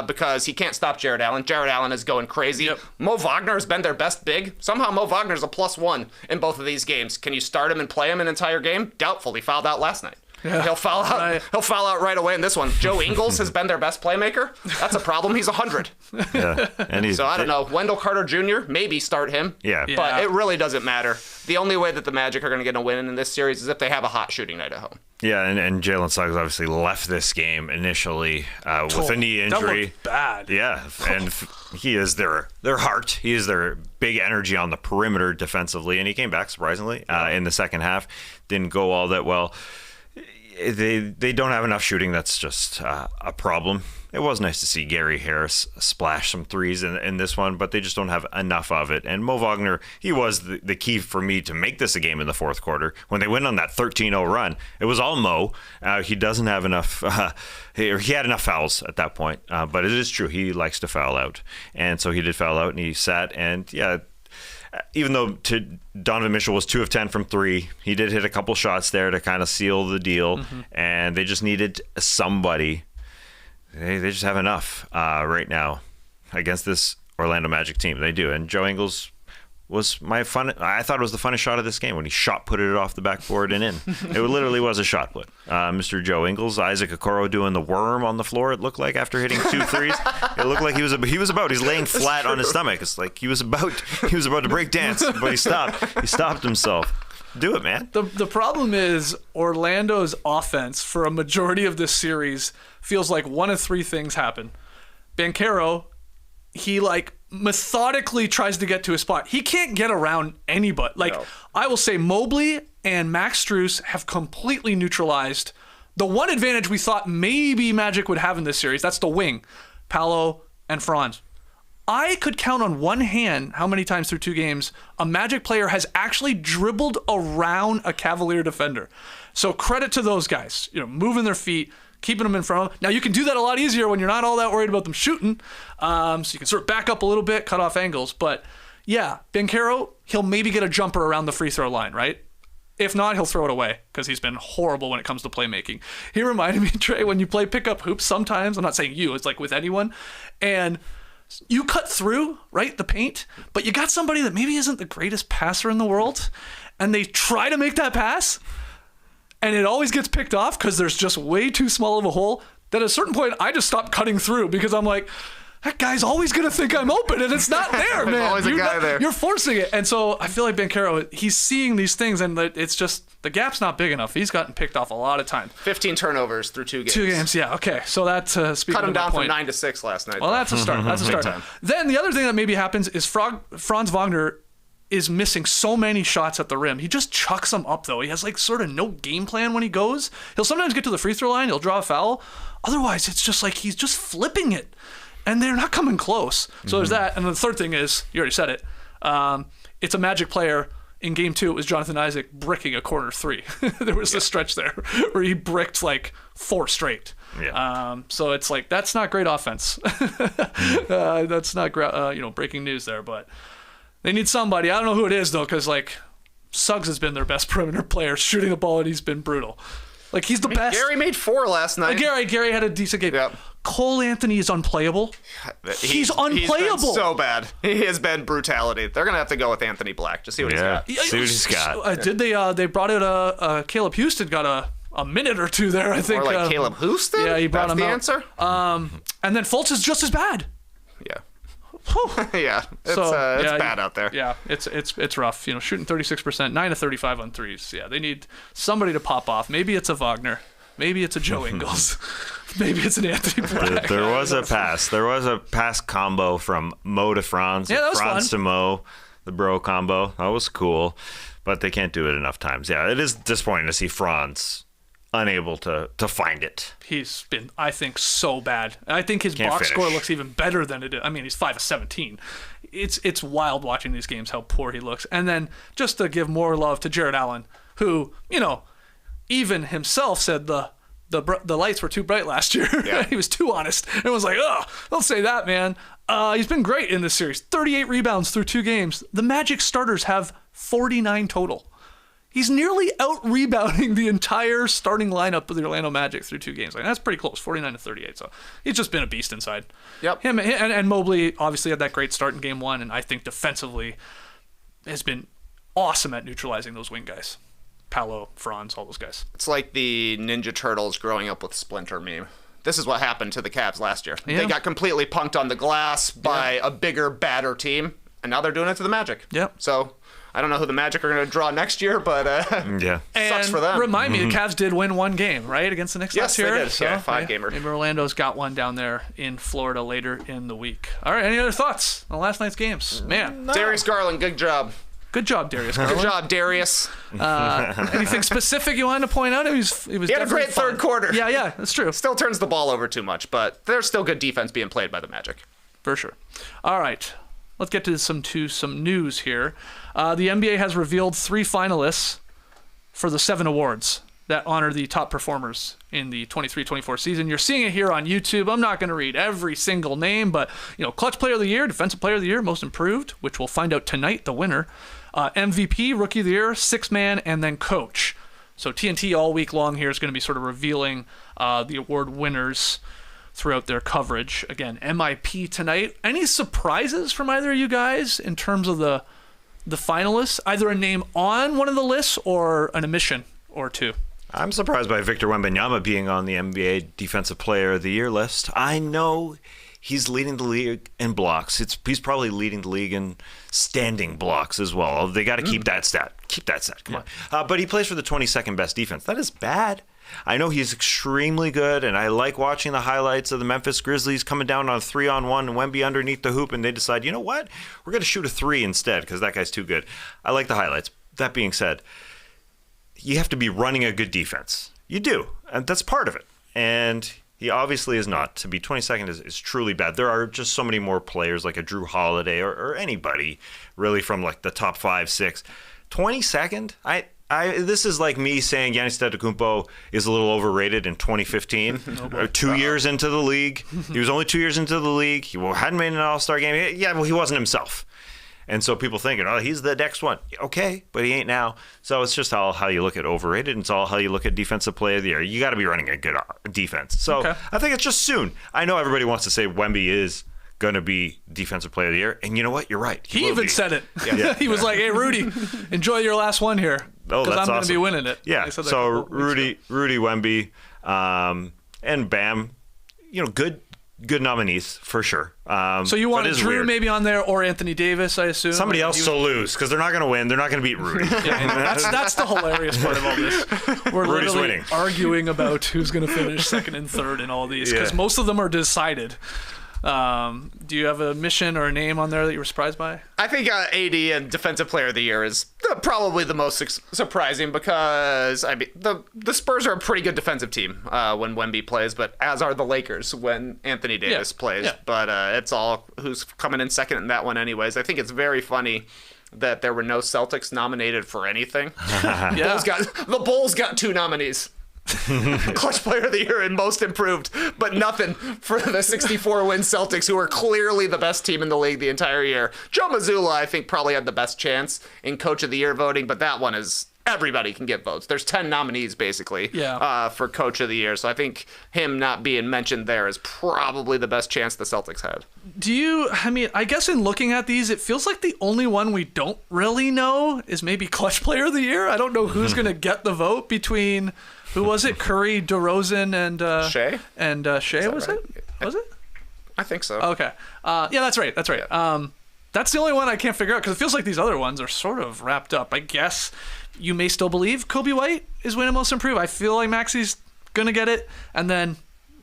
because he can't stop Jared Allen. Jared Allen is going crazy. Yep. Mo Wagner has been their best big. Somehow Mo Wagner's a +1 in both of these games. Can you start him and play him an entire game? Doubtful. He fouled out last night. Yeah. He'll foul out. Right. He'll foul out right away in this one. Joe Ingles has been their best playmaker. That's a problem. He's 100. Yeah, and so I don't know. Wendell Carter Jr. maybe start him. Yeah, but it really doesn't matter. The only way that the Magic are going to get a win in this series is if they have a hot shooting night at home. Yeah, and Jalen Suggs obviously left this game initially with a knee injury. That looked bad. Yeah, and he is their heart. He is their big energy on the perimeter defensively, and he came back surprisingly in the second half. Didn't go all that well. They don't have enough shooting. That's just a problem. It was nice to see Gary Harris splash some threes in this one, but they just don't have enough of it. And Mo Wagner, he was the key for me to make this a game in the fourth quarter. When they went on that 13-0 run, it was all Mo. He doesn't have enough. He had enough fouls at that point, but it is true. He likes to foul out. And so he did foul out, and he sat. And, even though Donovan Mitchell was 2 of 10 from 3, he did hit a couple shots there to kind of seal the deal, and they just needed somebody. They just have enough right now against this Orlando Magic team. They do. And Joe Ingles was I thought it was the funnest shot of this game when he shot put it off the backboard and in. It literally was a shot put. Mr. Joe Ingles, Isaac Okoro doing the worm on the floor, it looked like, after hitting 2 threes. It looked like he's laying flat on his stomach. It's like he was about to break dance, but he stopped himself. Do it, man. The problem is Orlando's offense for a majority of this series feels like one of 3 things happen. Banchero, he methodically tries to get to a spot. He can't get around anybody. No. I will say Mobley and Max Strus have completely neutralized the one advantage we thought maybe Magic would have in this series. That's the wing, Paolo and Franz. I could count on one hand how many times through 2 games a Magic player has actually dribbled around a Cavalier defender. So credit to those guys, moving their feet, keeping them in front of them. Now, you can do that a lot easier when you're not all that worried about them shooting. So you can sort of back up a little bit, cut off angles. But yeah, Banchero, he'll maybe get a jumper around the free throw line, right? If not, he'll throw it away because he's been horrible when it comes to playmaking. He reminded me, Trey, when you play pickup hoops sometimes, I'm not saying you, it's like with anyone, and you cut through, right, the paint, but you got somebody that maybe isn't the greatest passer in the world, and they try to make that pass, and it always gets picked off because there's just way too small of a hole. Then at a certain point, I just stop cutting through because I'm like, that guy's always going to think I'm open, and it's not there, man. There's always a guy there. You're forcing it. And so I feel like Banchero, he's seeing these things, and it's just, the gap's not big enough. He's gotten picked off a lot of times. 15 turnovers through 2 games. 2 games, yeah. Okay, so that speaking cut him of my down point. from 9 to 6 last night. Well, that's a start. That's a start. time. Then the other thing that maybe happens is Franz Wagner is missing so many shots at the rim. He just chucks them up, though. He has sort of no game plan when he goes. He'll sometimes get to the free throw line. He'll draw a foul. Otherwise, it's just like he's just flipping it. And they're not coming close. So there's that. And the third thing is, you already said it, it's a Magic player. In game 2, it was Jonathan Isaac bricking a corner 3. There was a stretch there where he bricked 4 straight. Yeah. So it's that's not great offense. That's not breaking news there, but they need somebody. I don't know who it is, though, because Suggs has been their best perimeter player, shooting the ball, and he's been brutal. He's the best. Gary made 4 last night. Gary had a decent game. Yep. Cole Anthony is unplayable. He's unplayable. He's been so bad. He has been brutality. They're gonna have to go with Anthony Black. Just see what he's got. See what he's got. Did they brought out Caleb Houston, got a minute or 2 there, I think. Or Caleb Houston? Yeah, he brought him out. That's the answer? And then Fultz is just as bad. Yeah. Yeah, it's bad out there. Yeah, it's rough. Shooting 36%, 9 to 35 on threes. Yeah, they need somebody to pop off. Maybe it's a Wagner. Maybe it's a Joe Ingles. Maybe it's an Anthony Black. There was a pass. There was a pass combo from Mo to Franz. Yeah, that was Franz fun. to Mo, the bro combo. That was cool, but they can't do it enough times. Yeah, it is disappointing to see Franz unable to find it. He's been, I think, so bad. I think his Can't box finish. score looks even better than it is. I mean, he's 5 of 17. It's wild watching these games how poor he looks. And then just to give more love to Jared Allen, who, even himself said the lights were too bright last year. Yeah. He was too honest. Everyone was like, oh, don't say that, man. He's been great in this series. 38 rebounds through 2 games. The Magic starters have 49 total. He's nearly out-rebounding the entire starting lineup of the Orlando Magic through 2 games. That's pretty close, 49 to 38. So he's just been a beast inside. Yep. Him and Mobley obviously had that great start in game 1, and I think defensively has been awesome at neutralizing those wing guys. Paolo, Franz, all those guys. It's like the Ninja Turtles growing up with Splinter meme. This is what happened to the Cavs last year. Yeah. They got completely punked on the glass by a bigger, badder team, and now they're doing it to the Magic. Yep. So I don't know who the Magic are going to draw next year, but Yeah. sucks for them. Remind me, the Cavs did win 1 game, right, against the Knicks Yes, last they year? did. Yeah, 5-gamer. Maybe Orlando's got one down there in Florida later in the week. All right, any other thoughts on last night's games? Man, Darius Garland, good job. good job, Darius Good Garland. job, Darius. Anything specific you wanted to point out? He was He had a definitely great fun. third quarter. Yeah, that's true. Still turns the ball over too much, but there's still good defense being played by the Magic. For sure. All right. Let's get to some news here. The NBA has revealed 3 finalists for the 7 awards that honor the top performers in the 23-24 season. You're seeing it here on YouTube. I'm not going to read every single name, but Clutch Player of the Year, Defensive Player of the Year, Most Improved, which we'll find out tonight, the winner. MVP, Rookie of the Year, Sixth Man, and then Coach. So TNT all week long here is going to be sort of revealing the award winners throughout their coverage. Again, MIP tonight. Any surprises from either of you guys in terms of the finalists? Either a name on one of the lists or an omission or two? I'm surprised by Victor Wembanyama being on the NBA Defensive Player of the Year list. I know he's leading the league in blocks. He's probably leading the league in standing blocks as well. They got to keep that stat. Keep that stat. Come on. But he plays for the 22nd best defense. That is bad. I know he's extremely good, and I like watching the highlights of the Memphis Grizzlies coming down on a 3-on-1 and Wemby underneath the hoop, and they decide, you know what? We're going to shoot a 3 instead because that guy's too good. I like the highlights. That being said, you have to be running a good defense. You do, and that's part of it. And he obviously is not. To be 22nd is truly bad. There are just so many more players like a Drew Holiday or anybody really from like the top 5, 6. 22nd? This is like me saying Giannis Antetokounmpo is a little overrated in 2015. 2 years into the league. He was only 2 years into the league. He hadn't made an All-Star game. Yeah, well, he wasn't himself. And so people thinking, oh, he's the next one. Okay, but he ain't now. So it's just all how you look at overrated, and it's all how you look at Defensive Player of the Year. You got to be running a good defense. So Okay. I think it's just soon. I know everybody wants to say Wemby is going to be Defensive Player of the Year, and you know what? You're right. He will even be. said it. Yeah. He was like, hey, Rudy, enjoy your last one here. Oh, Because that's I'm going to be awesome. winning it. Yeah, They said that so a couple weeks ago. Rudy Wemby, and Bam, good nominees for sure. So you but want it is Drew weird. maybe on there or Anthony Davis, I assume? Somebody Like, else he to lose because they're not going to win. They're not going to beat Rudy. That's the hilarious part of all this. We're Rudy's literally winning. arguing about who's going to finish second and third in all these because Yeah. most of them are decided. Do you have a mission or a name on there that you were surprised by? I think AD and Defensive Player of the Year is probably the most surprising because I mean the Spurs are a pretty good defensive team when Wemby plays, but as are the Lakers when Anthony Davis plays. Yeah. But it's all who's coming in second in that one anyways. I think it's very funny that there were no Celtics nominated for anything. Yeah. The Bulls got 2 nominees. Clutch Player of the Year and Most Improved, but nothing for the 64-win Celtics, who are clearly the best team in the league the entire year. Joe Mazzulla, I think, probably had the best chance in Coach of the Year voting, but that one is everybody can get votes. There's 10 nominees, basically, for Coach of the Year, so I think him not being mentioned there is probably the best chance the Celtics had. I guess in looking at these, it feels like the only one we don't really know is maybe Clutch Player of the Year. I don't know who's going to get the vote between... Who was it? Curry, DeRozan, and Shea? And Shea, was right? it? Was it? I think so. Okay. Yeah, that's right. That's right. That's the only one I can't figure out because it feels like these other ones are sort of wrapped up. I guess you may still believe Kobe White is winning Most Improved. I feel like Maxi's going to get it. And then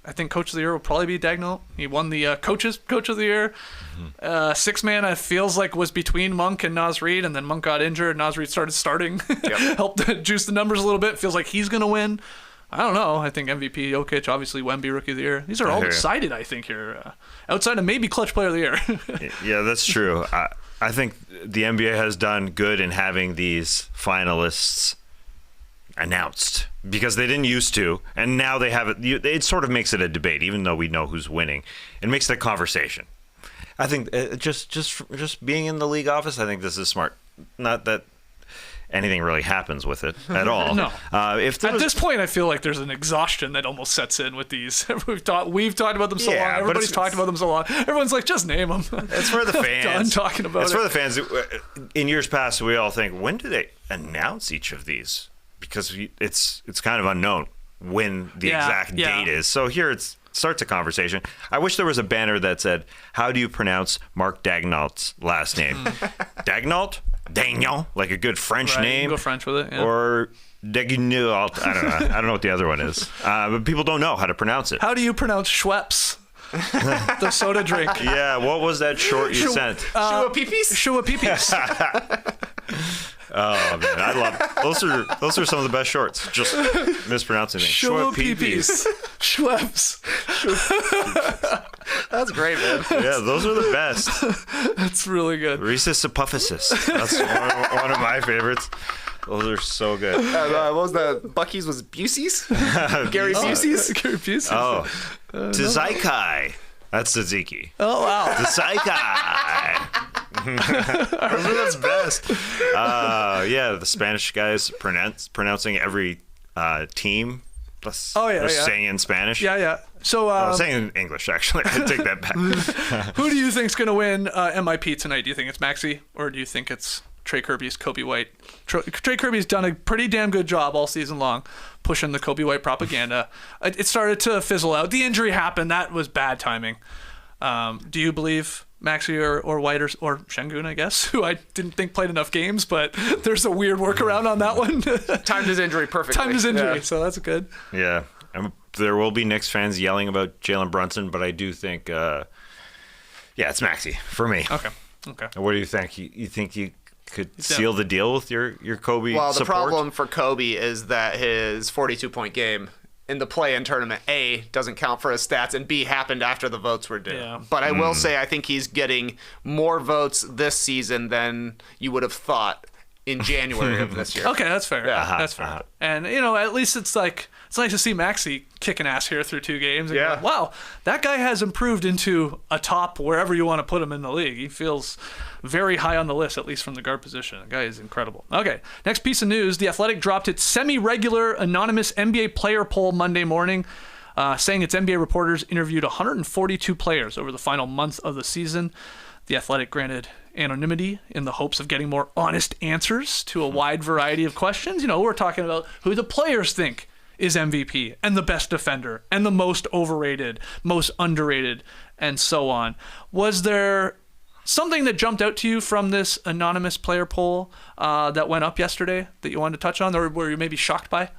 I think Coach of the Year will probably be Dagnall. He won the Coach of the Year. Six man, it feels like was between Monk and Naz Reid, and then Monk got injured. Naz Reid started starting, helped juice the numbers a little bit. Feels like he's going to win. I don't know. I think MVP, Jokic, obviously Wemby, Rookie of the Year. These are all decided, I think, here. Outside of maybe Clutch Player of the Year. Yeah, that's true. I think the NBA has done good in having these finalists announced because they didn't used to, and now they have it. It sort of makes it a debate, even though we know who's winning. It makes it a conversation. I think just being in the league office, I think this is smart. Not that anything really happens with it at all. No. At At this point, I feel like there's an exhaustion that almost sets in with these. We've talked about them so long. Yeah, but Everybody's talked about them so long. Everyone's like, just name them. It's for the fans. Done talking about it's it. for the fans. In years past, we all think, when do they announce each of these? Because it's kind of unknown when the exact date is. So here it starts a conversation. I wish there was a banner that said, how do you pronounce Mark Dagnall's last name? Dagnall? Dagnall? Like a good French Right, you name? can go French with it. Yeah. Or Dagnall? I don't know. I don't know what the other one is. But people don't know how to pronounce it. How do you pronounce Schweppes? The soda drink. Yeah, what was that short you sent? Shua Peepees? Shua Peepees. Oh man, I love it. Those are some of the best shorts. Just mispronouncing things. Shua Peepees. Schweppes. That's great, man. Yeah, those are the best. That's really good. Reese's Epiphysis. That's one of my favorites. Those are so good. What was the Bucky's was Busey's? Gary Busey's? Gary Busey's. Oh, Tzatziki. That's tzatziki. Oh, wow. Tzatziki. Those are the best. Yeah, the Spanish guys pronouncing every team Oh, yeah, I was yeah. saying in Spanish. Yeah. So, I was saying in English, actually. I take that back. who do you think's going to win MIP tonight? Do you think it's Maxey, or do you think it's Trey Kirby's Kobe White? Trey Kirby's done a pretty damn good job all season long pushing the Kobe White propaganda. It started to fizzle out. The injury happened. That was bad timing. Do you believe Maxey or White or Şengün, I guess, who I didn't think played enough games, but there's a weird workaround on that one. Timed his injury perfectly. Timed his injury, so that's good. Yeah. There will be Knicks fans yelling about Jalen Brunson, but I do think, it's Maxey for me. Okay. What do you think? You think you could seal the deal with your Kobe Well, the support? problem for Kobe is that his 42-point game in the play-in tournament, A, doesn't count for his stats, and B, happened after the votes were due. Yeah. But I will say I think he's getting more votes this season than you would have thought in January of this year. Okay, that's fair. Yeah. That's fair. And, at least it's nice to see Maxey kicking ass here through 2 games. And Yeah. go, wow, that guy has improved into a top wherever you want to put him in the league. He feels very high on the list, at least from the guard position. The guy is incredible. Okay, next piece of news. The Athletic dropped its semi-regular anonymous NBA player poll Monday morning, saying its NBA reporters interviewed 142 players over the final month of the season. The Athletic granted anonymity in the hopes of getting more honest answers to a wide variety of questions. We're talking about who the players think is MVP and the best defender and the most overrated, most underrated, and so on. Was there something that jumped out to you from this anonymous player poll that went up yesterday that you wanted to touch on, or were you maybe shocked by?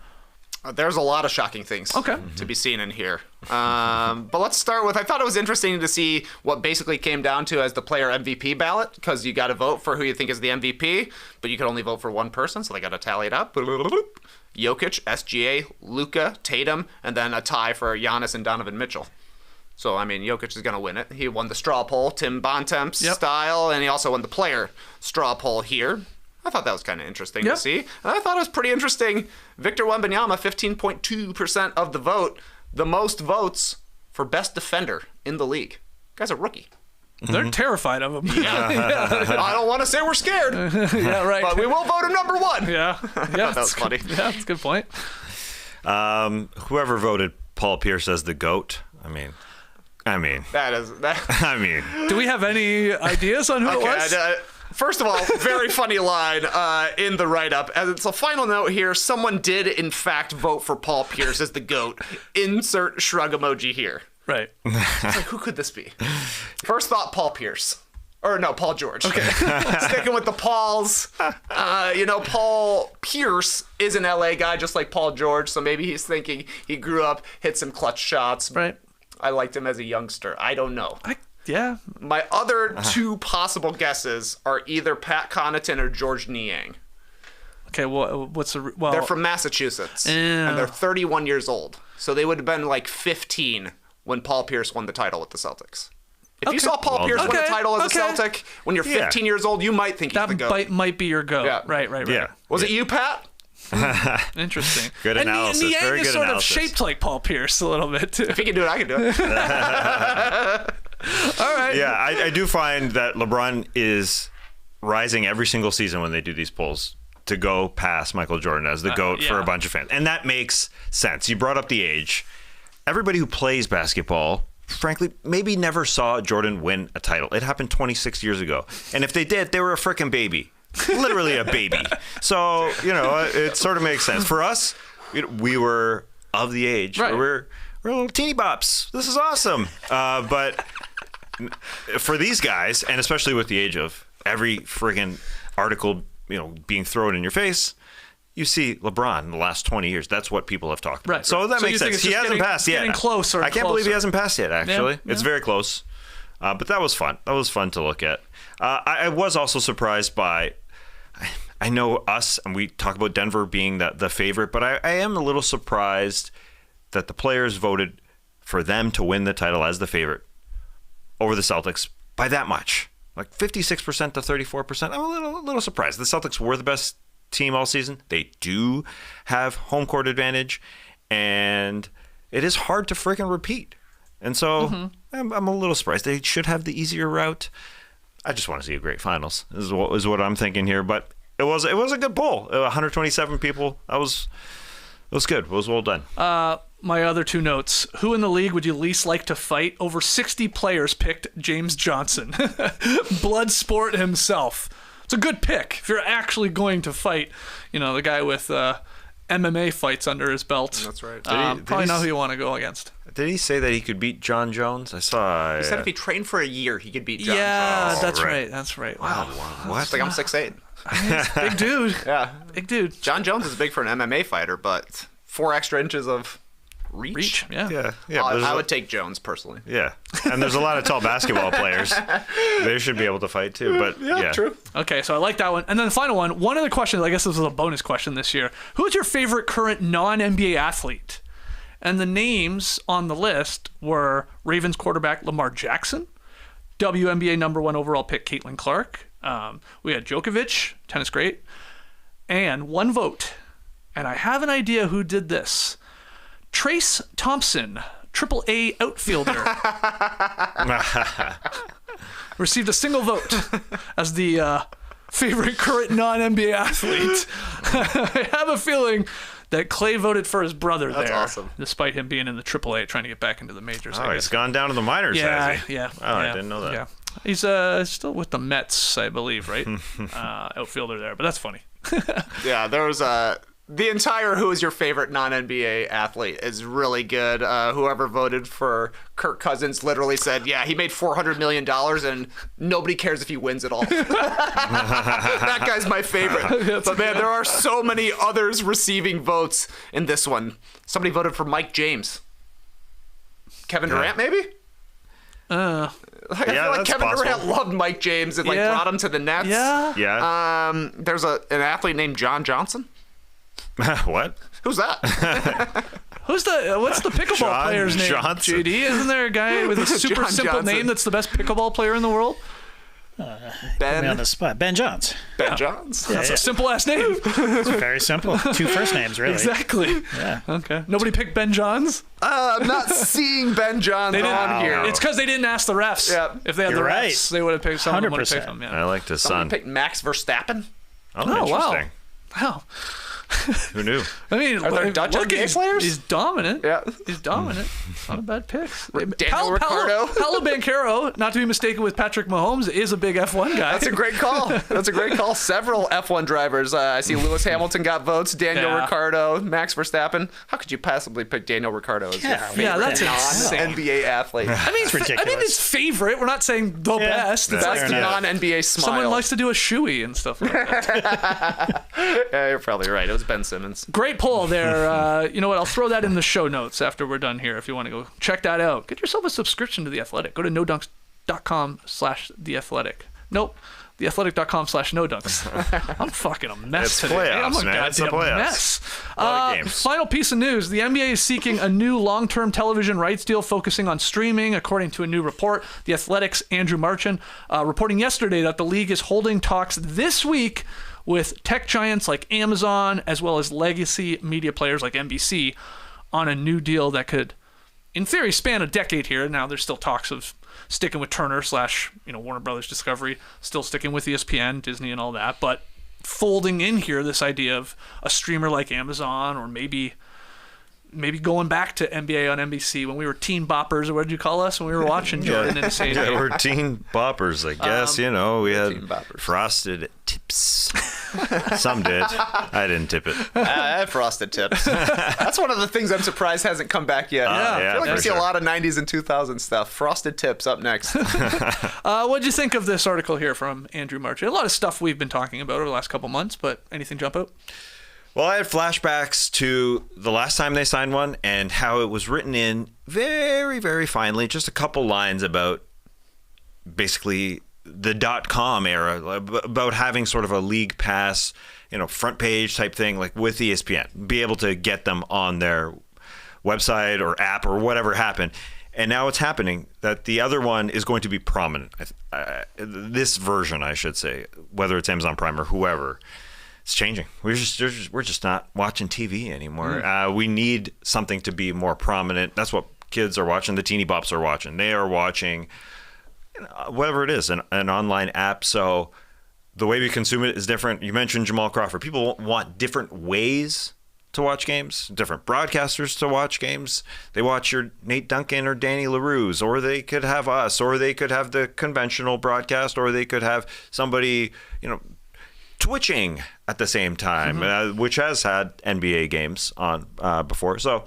There's a lot of shocking things to be seen in here. But let's start with, I thought it was interesting to see what basically came down to as the player MVP ballot, because you got to vote for who you think is the MVP, but you can only vote for one person, so they got to tally it up. Jokic, SGA, Luka, Tatum, and then a tie for Giannis and Donovan Mitchell. So, Jokic is going to win it. He won the straw poll, Tim Bontemps style, and he also won the player straw poll here. I thought that was kind of interesting to see. And I thought it was pretty interesting. Victor Wembanyama, 15.2% of the vote. The most votes for best defender in the league. Guy's a rookie. They're terrified of him. I don't want to say we're scared. Yeah, right. But we will vote him number 1. Yeah. That was funny. Yeah, that's a good point. Whoever voted Paul Pierce as the GOAT, That is that. Do we have any ideas on who it was? First of all, very funny line in the write-up. As it's a final note here, someone did, in fact, vote for Paul Pierce as the GOAT. Insert shrug emoji here. Right. It's like, who could this be? First thought, Paul Pierce. Or no, Paul George. Okay. Sticking with the Pauls. Paul Pierce is an LA guy just like Paul George, so maybe he's thinking he grew up, hit some clutch shots. Right. I liked him as a youngster. I don't know. Yeah. My other 2 possible guesses are either Pat Connaughton or George Niang. Okay, well, They're from Massachusetts, and they're 31 years old. So they would have been like 15 when Paul Pierce won the title with the Celtics. If you saw Paul Pierce win the title as a Celtic when you're 15 years old, you might think he's the GOAT. That might be your GOAT. Yeah. Right. Yeah. Was it you, Pat? Interesting. Good analysis. And Niang Very is good sort analysis. of shaped like Paul Pierce a little bit, too. If he can do it, I can do it. All right. Yeah, I do find that LeBron is rising every single season when they do these polls to go past Michael Jordan as the GOAT for a bunch of fans. And that makes sense. You brought up the age. Everybody who plays basketball, frankly, maybe never saw Jordan win a title. It happened 26 years ago. And if they did, they were a freaking baby. Literally a baby. So, it sort of makes sense. For us, we were of the age. Right. We're little teeny bops. This is awesome. But for these guys, and especially with the age of every friggin' article, being thrown in your face, you see LeBron in the last 20 years. That's what people have talked about. Right. So that makes sense. He hasn't passed yet. Getting closer. I can't believe he hasn't passed yet, actually. Yeah. It's very close. But that was fun. That was fun to look at. I was also surprised by, I know us, and we talk about Denver being the favorite, but I am a little surprised that the players voted for them to win the title as the favorite over the Celtics by that much. Like 56% to 34%. I'm a little surprised. The Celtics were the best team all season. They do have home court advantage, and it is hard to freaking repeat. And so I'm a little surprised. They should have the easier route. I just want to see a great finals is what I'm thinking here. But it was a good poll. 127 people. That was was good. It was well done. My other two notes. Who in the league would you least like to fight? Over 60 players picked James Johnson. Bloodsport himself. It's a good pick if you're actually going to fight, the guy with MMA fights under his belt. That's right. Probably not who you want to go against. Did he say that he could beat John Jones? I saw. He said if he trained for a year, he could beat John Yeah, Jones. that's right. right. That's right. Wow. What? It's like I'm 6'8". Big dude. Yeah. Big dude. John Jones is big for an MMA fighter, but 4 extra inches of reach. Yeah. Yeah. but there's I a- would take Jones personally. Yeah, and there's a lot of tall basketball players. They should be able to fight too. But yeah, True. Okay, so I like that one. And then the final one of the questions, I guess this was a bonus question this year. Who is your favorite current non-NBA athlete? And the names on the list were Ravens quarterback Lamar Jackson, WNBA #1 overall pick Caitlin Clark. We had Djokovic, tennis great, and one vote. And I have an idea who did this. Trace Thompson, AAA outfielder, received a single vote as the favorite current non-NBA athlete. I have a feeling that Clay voted for his brother That's there, awesome. despite him being in the AAA trying to get back into the majors. oh, I he's guess. gone down to the minors. Yeah, has he? yeah. Oh, I yeah, didn't know that. Yeah. He's still with the Mets, I believe, right? Outfielder there, but that's funny. Yeah, there was the entire who is your favorite non-NBA athlete is really good. Whoever voted for Kirk Cousins literally said, yeah, he made $400 million and nobody cares if he wins at all. That guy's my favorite. But man, there are so many others receiving votes in this one. Somebody voted for Mike James. Kevin Durant, maybe? I feel like that's Kevin possible. Durant loved Mike James and Yeah. brought him to the Nets. Yeah. Yeah. There's an athlete named John Johnson. What? Who's that? What's the pickleball John player's name? Johnson. JD, isn't there a guy with a super John simple Johnson. name that's the best pickleball player in the world? Put me on Ben the spot. Ben Johns. Johns. That's a simple ass name. It's very simple. 2 first names, really. Exactly. Yeah. Okay. Nobody picked Ben Johns? I'm not seeing Ben Johns on here. It's because they didn't ask the refs. Yeah. If they had You're the refs, right. they would have picked someone. Would have 100%. picked them. Yeah. I liked his Someone son. picked Max Verstappen. Oh, Oh wow. interesting. Wow. Who knew? I mean, Are there Dutch look, NBA he's, players? he's dominant. Yeah. He's dominant. Not a bad pick. Daniel Ricciardo. Paolo Banchero, not to be mistaken with Patrick Mahomes, is a big F1 guy. That's a great call. That's a great call. Several F1 drivers. I see Lewis Hamilton got votes. Daniel Yeah. Ricciardo, Max Verstappen. How could you possibly pick Daniel Ricciardo as your Yeah, favorite yeah, that's insane. non-NBA athlete? I mean, It's ridiculous. it's favorite. We're not saying the Yeah. best. It's That's like the enough. non-NBA smile. someone likes to do a shoey and stuff like that. Yeah, you're probably right. It was Ben Simmons. Great poll there. You know what? I'll throw that in the show notes after we're done here if you want to go check that out. Get yourself a subscription to The Athletic. Go to nodunks.com/theathletic. Nope. theathletic.com/nodunks. I'm fucking a mess It's today. playoffs, I'm a man. It's the goddamn playoffs. mess. A lot of games. Final piece of news. The NBA is seeking a new long-term television rights deal focusing on streaming, according to a new report. The Athletic's Andrew Marchand reporting yesterday that the league is holding talks this week with tech giants like Amazon, as well as legacy media players like NBC, on a new deal that could, in theory, span a decade here. Now there's still talks of sticking with Turner / Warner Brothers Discovery, still sticking with ESPN, Disney, and all that, but folding in here this idea of a streamer like Amazon, or maybe going back to NBA on NBC when we were teen boppers, or what did you call us when we were watching Jordan and Sadie? Yeah, we're teen boppers, I guess. We had teen boppers. frosted tips. Some did. I didn't tip it. I had frosted tips. That's one of the things I'm surprised hasn't come back yet. Yeah, I feel like for we see sure. a lot of 90s and 2000s stuff. Frosted tips up next. What'd you think of this article here from Andrew Marchand? A lot of stuff we've been talking about over the last couple months, but anything jump out? Well, I had flashbacks to the last time they signed one and how it was written in very, very finely, just a couple lines about basically the .com era, about having sort of a league pass, front page type thing, like with ESPN, be able to get them on their website or app or whatever happened. And now it's happening that the other one is going to be prominent. This version, I should say, whether it's Amazon Prime or whoever. It's changing. We're just not watching TV anymore. We need something to be more prominent. That's what kids are watching. The teeny bops are watching. They are watching whatever it is, an online app. So the way we consume it is different. You mentioned Jamal Crawford. People want different ways to watch games, different broadcasters to watch games. They watch your Nate Duncan or Danny LaRue's, or they could have us, or they could have the conventional broadcast, or they could have somebody, twitching at the same time, which has had NBA games on before. So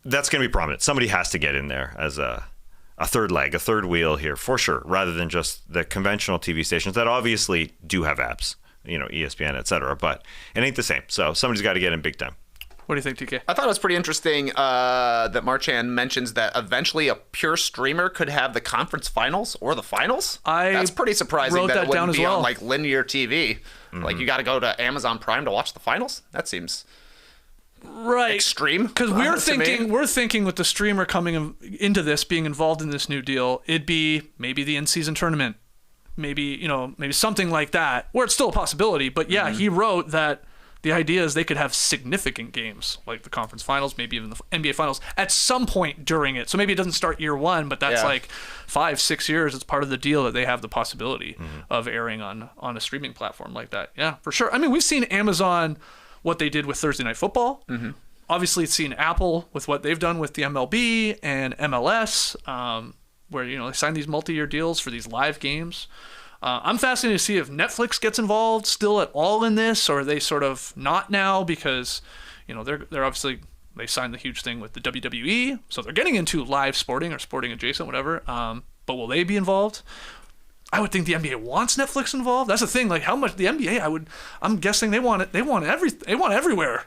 that's going to be prominent. Somebody has to get in there as a third leg, a third wheel here for sure, rather than just the conventional TV stations that obviously do have apps. ESPN, etc. But it ain't the same. So somebody's got to get in big time. What do you think, TK? I thought it was pretty interesting that Marchand mentions that eventually a pure streamer could have the conference finals or the finals. That's pretty surprising wrote that that it down wouldn't as be well. on like linear TV. Like you got to go to Amazon Prime to watch the finals. That seems right extreme. Because we're thinking with the streamer coming into this, being involved in this new deal, it'd be maybe the in-season tournament. Maybe something like that, where it's still a possibility. But yeah, he wrote that the idea is they could have significant games, like the conference finals, maybe even the NBA finals, at some point during it. So maybe it doesn't start year one, but that's like 5-6 years. It's part of the deal that they have the possibility of airing on a streaming platform like that. Yeah, for sure. I mean, we've seen Amazon, what they did with Thursday Night Football. Obviously, it's seen Apple with what they've done with the MLB and MLS. Where they sign these multi-year deals for these live games. I'm fascinated to see if Netflix gets involved still at all in this, or are they sort of not now because they're obviously, they signed the huge thing with the WWE, so they're getting into live sporting or sporting adjacent, whatever. But will they be involved? I would think the NBA wants Netflix involved. That's the thing. Like how much the NBA, I'm guessing they want it. They want everywhere.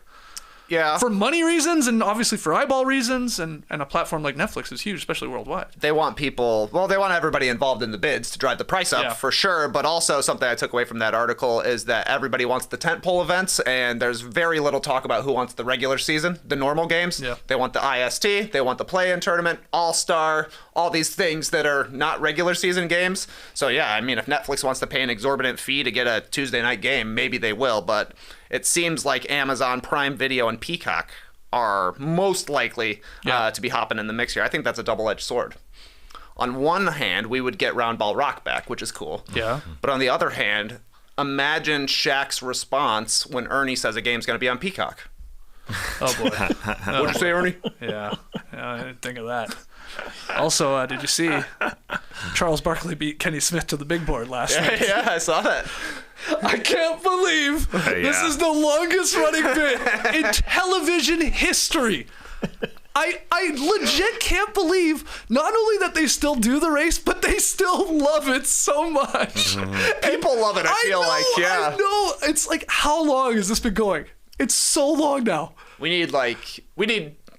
Yeah. For money reasons and obviously for eyeball reasons, and a platform like Netflix is huge, especially worldwide. They want everybody involved in the bids to drive the price up for sure, but also something I took away from that article is that everybody wants the tentpole events, and there's very little talk about who wants the regular season, the normal games. Yeah. They want the IST, they want the play-in tournament, All-Star, all these things that are not regular season games. So yeah, I mean, if Netflix wants to pay an exorbitant fee to get a Tuesday night game, maybe they will, but it seems like Amazon Prime Video and Peacock are most likely to be hopping in the mix here. I think that's a double-edged sword. On one hand, we would get Round Ball Rock back, which is cool. Yeah. But on the other hand, imagine Shaq's response when Ernie says a game's going to be on Peacock. Oh boy. What'd you say, Ernie? Yeah, I didn't think of that. Also, did you see Charles Barkley beat Kenny Smith to the big board last night? Yeah, I saw that. I can't believe this is the longest running bit in television history. I legit can't believe not only that they still do the race, but they still love it so much. People love it, I feel like, yeah. I know. It's like, how long has this been going? It's so long now. We need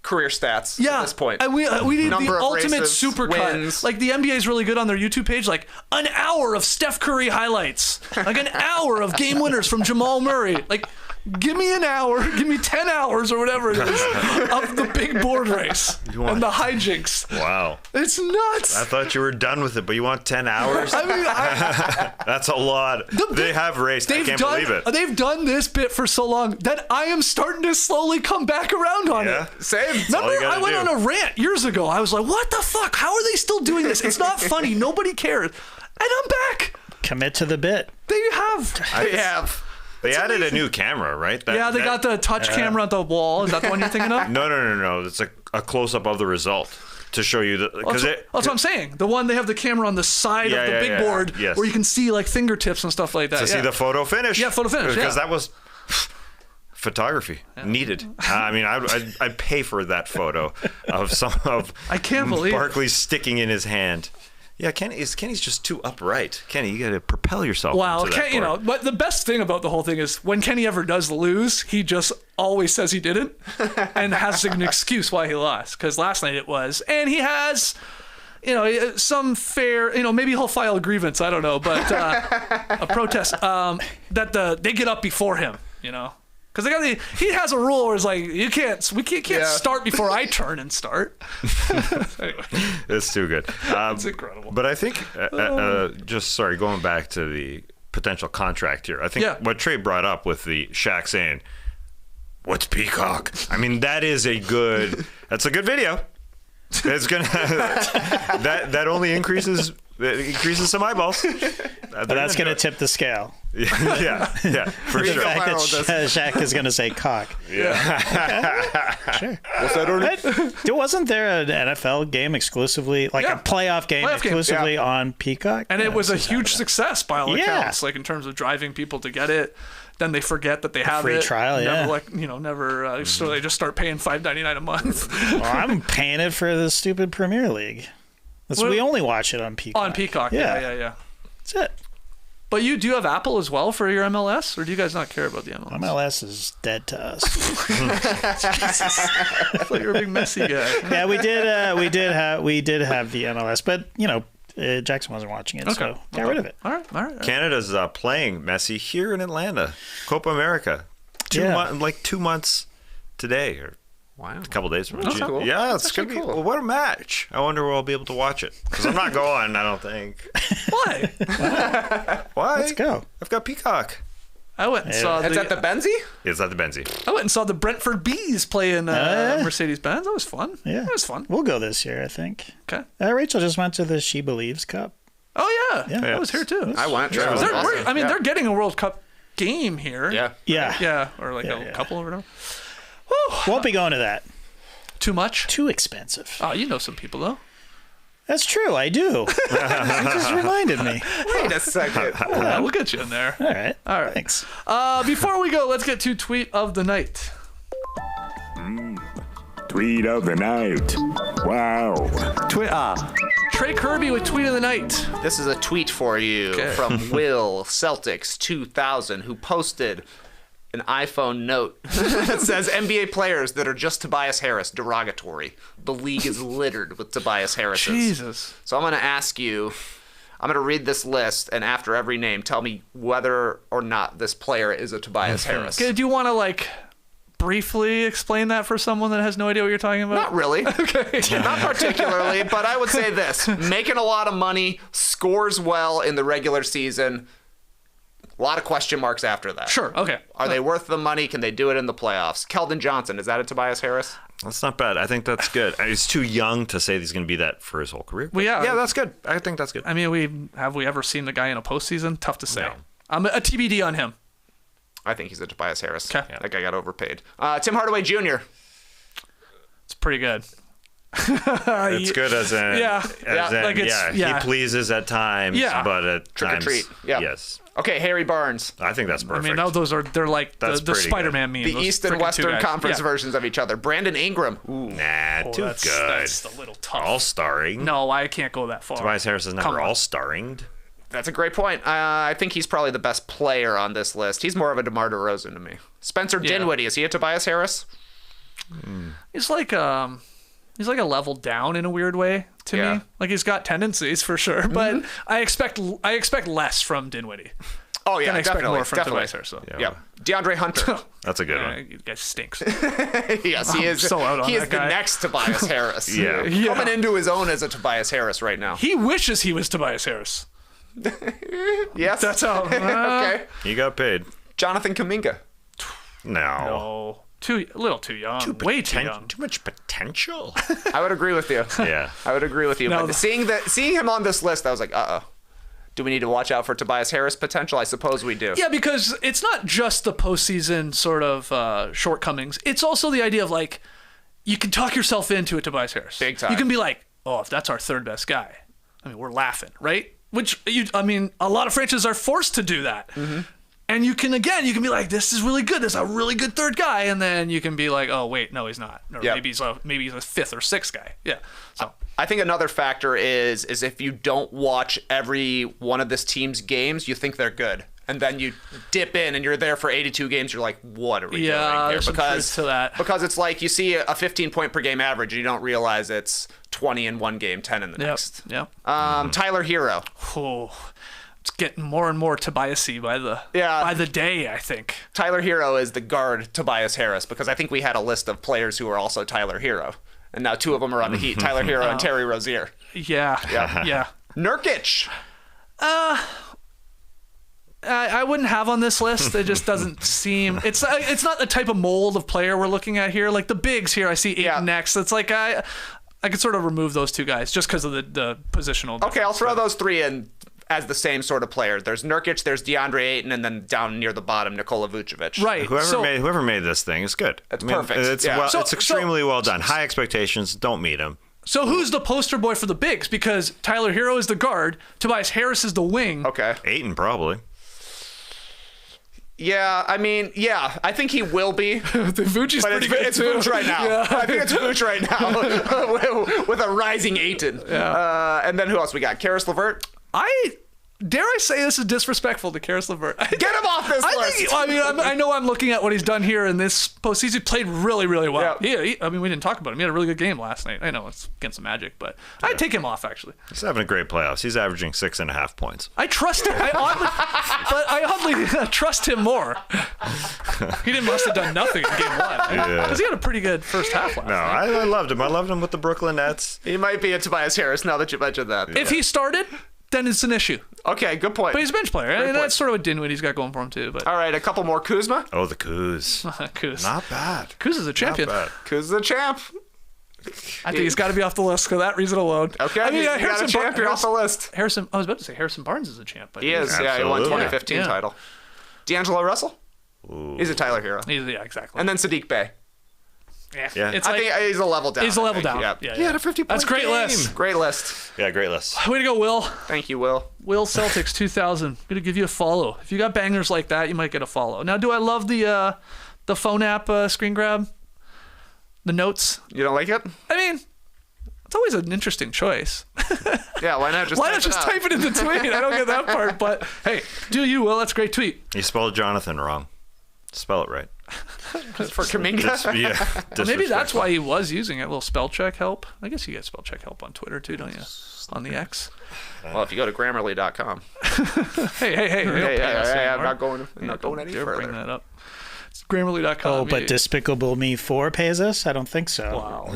career stats at this point. And we need Number the of ultimate races, supercut. wins. Like the NBA is really good on their YouTube page. Like an hour of Steph Curry highlights. Like an hour of game winners from Jamal Murray. Like, give me an hour. Give me 10 hours or whatever it is of the big board race and the hijinks. Wow. It's nuts. I thought you were done with it, but you want 10 hours? I mean, That's a lot. They have raced. I can't believe it. They've done this bit for so long that I am starting to slowly come back around on it. Same. Remember, I went on a rant years ago. I was like, what the fuck? How are they still doing this? It's not funny. Nobody cares. And I'm back. Commit to the bit. They have. They added a new camera, right? They got the touch camera at the wall. Is that the one you're thinking of? No. It's a close-up of the result to show you that. That's what I'm saying. The one they have the camera on the side of the big board where you can see like fingertips and stuff like that. To see the photo finish. Yeah, photo finish. Because that was photography needed. I mean, I'd pay for that photo of I can't believe Barkley sticking in his hand. Yeah, Kenny's just too upright. Kenny, you got to propel yourself. Wow, into that board. but the best thing about the whole thing is when Kenny ever does lose, he just always says he didn't and has an excuse why he lost. Because last night it was, and he has, some fair, maybe he'll file a grievance. I don't know, but a protest that they get up before him. Because he has a rule where it's like we can't start before I turn and start. Anyway, it's too good. It's incredible. But I think going back to the potential contract here. I think what Trey brought up with the Shaq saying, "What's Peacock?" I mean, that's a good video. It's gonna that only increases some eyeballs. But that's going to tip the scale. yeah, for The sure. fact that viral with this. Shaq is going to say cock. Sure. Was that already? Wasn't there an NFL game exclusively, like Yeah. a playoff game Playoff game, exclusively on Peacock? And it was a huge success by all Yeah. accounts, like in terms of driving people to get it. Then they forget that they have free it. trial, yeah. Never. So they just start paying $5.99 a month Well, I'm paying it for the stupid Premier League. We only watch it on Peacock. on Peacock. Yeah. That's it. But do you have Apple as well for your MLS, or do you guys not care about the MLS? MLS is dead to us. I thought you were a big Messi guy. Yeah, we did have the MLS, but Jackson wasn't watching it, so got rid of it. All right. Canada's playing Messi here in Atlanta, Copa America. 2 months today, or Wow. a couple days from That's now. cool. Yeah, That's it's gonna actually be. cool. Well, what a match! I wonder where I'll be able to watch it because I'm not going. I don't think. Why? Why? Let's go. I've got Peacock. I went and saw It's at the Benzie? Is that the Benzie? I went and saw the Brentford Bees play in Mercedes-Benz. That was fun. Yeah, That was fun. We'll go this year, I think. Okay. Rachel just went to the She Believes Cup. Oh yeah, Yeah. I was here too. I went. Sure. They're getting a World Cup game here. Yeah. Yeah, or like a Yeah. couple or whatever. Won't be going to that. Too much? Too expensive. Oh, you know some people though. That's true. I do. You just reminded me. Wait a second. Yeah, we'll get you in there. All right. All right. Thanks. Before we go, let's get to tweet of the night. Tweet of the night. Wow. Trey Kirby with tweet of the night. This is a tweet for you from Will Celtics 2000, who posted an iPhone note that says NBA players that are just Tobias Harris, derogatory. The league is littered with Tobias Harrises. Jesus. So I'm going to ask you, I'm going to read this list, and after every name, tell me whether or not this player is a Tobias Harris. Okay, do you want to briefly explain that for someone that has no idea what you're talking about? Not really. Okay. Not particularly, but I would say this. Making a lot of money, scores well in the regular season. A lot of question marks after that. Sure. Okay. Are they worth the money? Can they do it in the playoffs? Keldon Johnson, is that a Tobias Harris? That's not bad. I think that's good. He's too young to say he's going to be that for his whole career. Well, yeah. Yeah, that's good. I think that's good. I mean, have we ever seen the guy in a postseason? Tough to say. No. I'm a TBD on him. I think he's a Tobias Harris. Okay. That guy got overpaid. Tim Hardaway Jr. It's pretty good. It's good as in, Yeah. he pleases at times, Yeah. but at Trick or times, treat. Yeah. yes. Okay, Harry Barnes. I think that's I perfect. mean, no, they're like That's the pretty Spider-Man meme. The those East frickin' and two Western guys. Conference Yeah. versions of each other. Brandon Ingram. Ooh. Nah, too That's good. a little tough. All-starring. No, I can't go that far. Tobias Harris is Come never on. all-starring. That's a great point. I think he's probably the best player on this list. He's more of a DeMar DeRozan to me. Spencer Yeah. Dinwiddie, is he a Tobias Harris? He's like a level down in a weird way to Yeah. me. Like he's got tendencies for sure, but I expect less from Dinwiddie. Oh, yeah, Than I expect definitely. more from definitely. Tobias Harris. So. Yeah. DeAndre Hunter. That's a good Yeah, one. you guy stinks. Yes, he is. so out on he is that the guy. next Tobias Harris. Yeah. Yeah. Coming into his own as a Tobias Harris right now. He wishes he was Tobias Harris. Yes. That's how. Okay. He got paid. Jonathan Kuminga. No. No, a little too young. Way too young. Too much potential. I would agree with you. Yeah. I would agree with you. No, But seeing him on this list, I was like, uh-oh. Do we need to watch out for Tobias Harris potential? I suppose we do. Yeah, because it's not just the postseason sort of shortcomings. It's also the idea of you can talk yourself into a Tobias Harris. Big time. You can be like, oh, if that's our third best guy, I mean, we're laughing, right? Which a lot of franchises are forced to do that. Mm-hmm. And you can be like, this is really good. This is a really good third guy. And then you can be like, oh, wait, no, he's not. Or Yep. maybe he's a fifth or sixth guy. Yeah. So I think another factor is if you don't watch every one of this team's games, you think they're good. And then you dip in and you're there for 82 games. You're like, what are we doing here? there's some truth to that. Because it's like you see a 15-point per game average and you don't realize it's 20 in one game, 10 in the next. Yep. Tyler Hero. Oh, it's getting more and more Tobias-y by the day, I think. Tyler Hero is the guard Tobias Harris because I think we had a list of players who are also Tyler Hero. And now two of them are on the Heat, Tyler Hero and Terry Rozier. Yeah. Yeah. Nurkic. I wouldn't have on this list. It just doesn't seem. It's not the type of mold of player we're looking at here. Like the bigs here, I see Ayton next. It's like I could sort of remove those two guys just because of the positional. Okay, I'll throw those three in. as the same sort of player. There's Nurkic, there's DeAndre Ayton, and then down near the bottom, Nikola Vucevic. Right. Whoever made this thing is good. It's perfect. It's Yeah. it's extremely well done. High expectations. Don't meet them. So who's the poster boy for the bigs? Because Tyler Hero is the guard, Tobias Harris is the wing. Okay. Ayton probably. Yeah, I mean, I think he will be. The Vucci's But pretty good it's too. Vooch right now. Yeah. I think it's Vooch right now with a rising Ayton. Yeah. And then who else we got? Karis LeVert. Dare I say this is disrespectful to Karis LeVert? Get him off this list. I know I'm looking at what he's done here in this postseason. He played really, really well. Yeah. We didn't talk about him. He had a really good game last night. I know it's against the Magic, but I'd take him off, actually. He's having a great playoffs. He's averaging 6.5 points. I trust him. I oddly trust him more. He must have done nothing in game one. Because he had a pretty good first half last night. I loved him. I loved him with the Brooklyn Nets. He might be a Tobias Harris now that you mentioned that. If he started, then it's an issue. Okay, good point. But he's a bench player, and point. that's sort of what Dinwiddie's got going for him too. But All right, a couple more. Kuzma. Oh, the Kuz. Kuz. Not bad. Kuz is a champion. Not bad. Kuzma's a champ. I think he's got to be off the list for that reason alone. Okay, I mean, you got a champ. You're off the list. I was about to say Harrison Barnes is a champ. But He is. Yeah, he won Absolutely. 2015 Yeah. title. D'Angelo Russell. He's a Tyler Hero. Yeah, exactly. And then Sadiq Bey. Yeah. It's I like, think he's a level down. he's a level I think. down. Yeah. Yeah, He had a 50-point That's a great game. list. Great list. Yeah, great list. Way to go, Will. Thank you, Will. Will Celtics 2000. Gonna give you a follow. If you got bangers like that, you might get a follow. Now, do I love the phone app screen grab? The notes. You don't like it? I mean, it's always an interesting choice. Yeah, why not just Why not just type it in the tweet? I don't get that part, but hey, do you, Will? That's a great tweet. You spelled Jonathan wrong. Spell it right. for Kuminga? Yeah. Maybe that's why he was using it. A little spell check help. I guess you get spell check help on Twitter too, don't you? On the X. Well, if you go to Grammarly.com. Hey. I'm not going any Dare bring further. that up. It's Grammarly.com. Oh, but Despicable Me 4 pays us? I don't think so. Wow.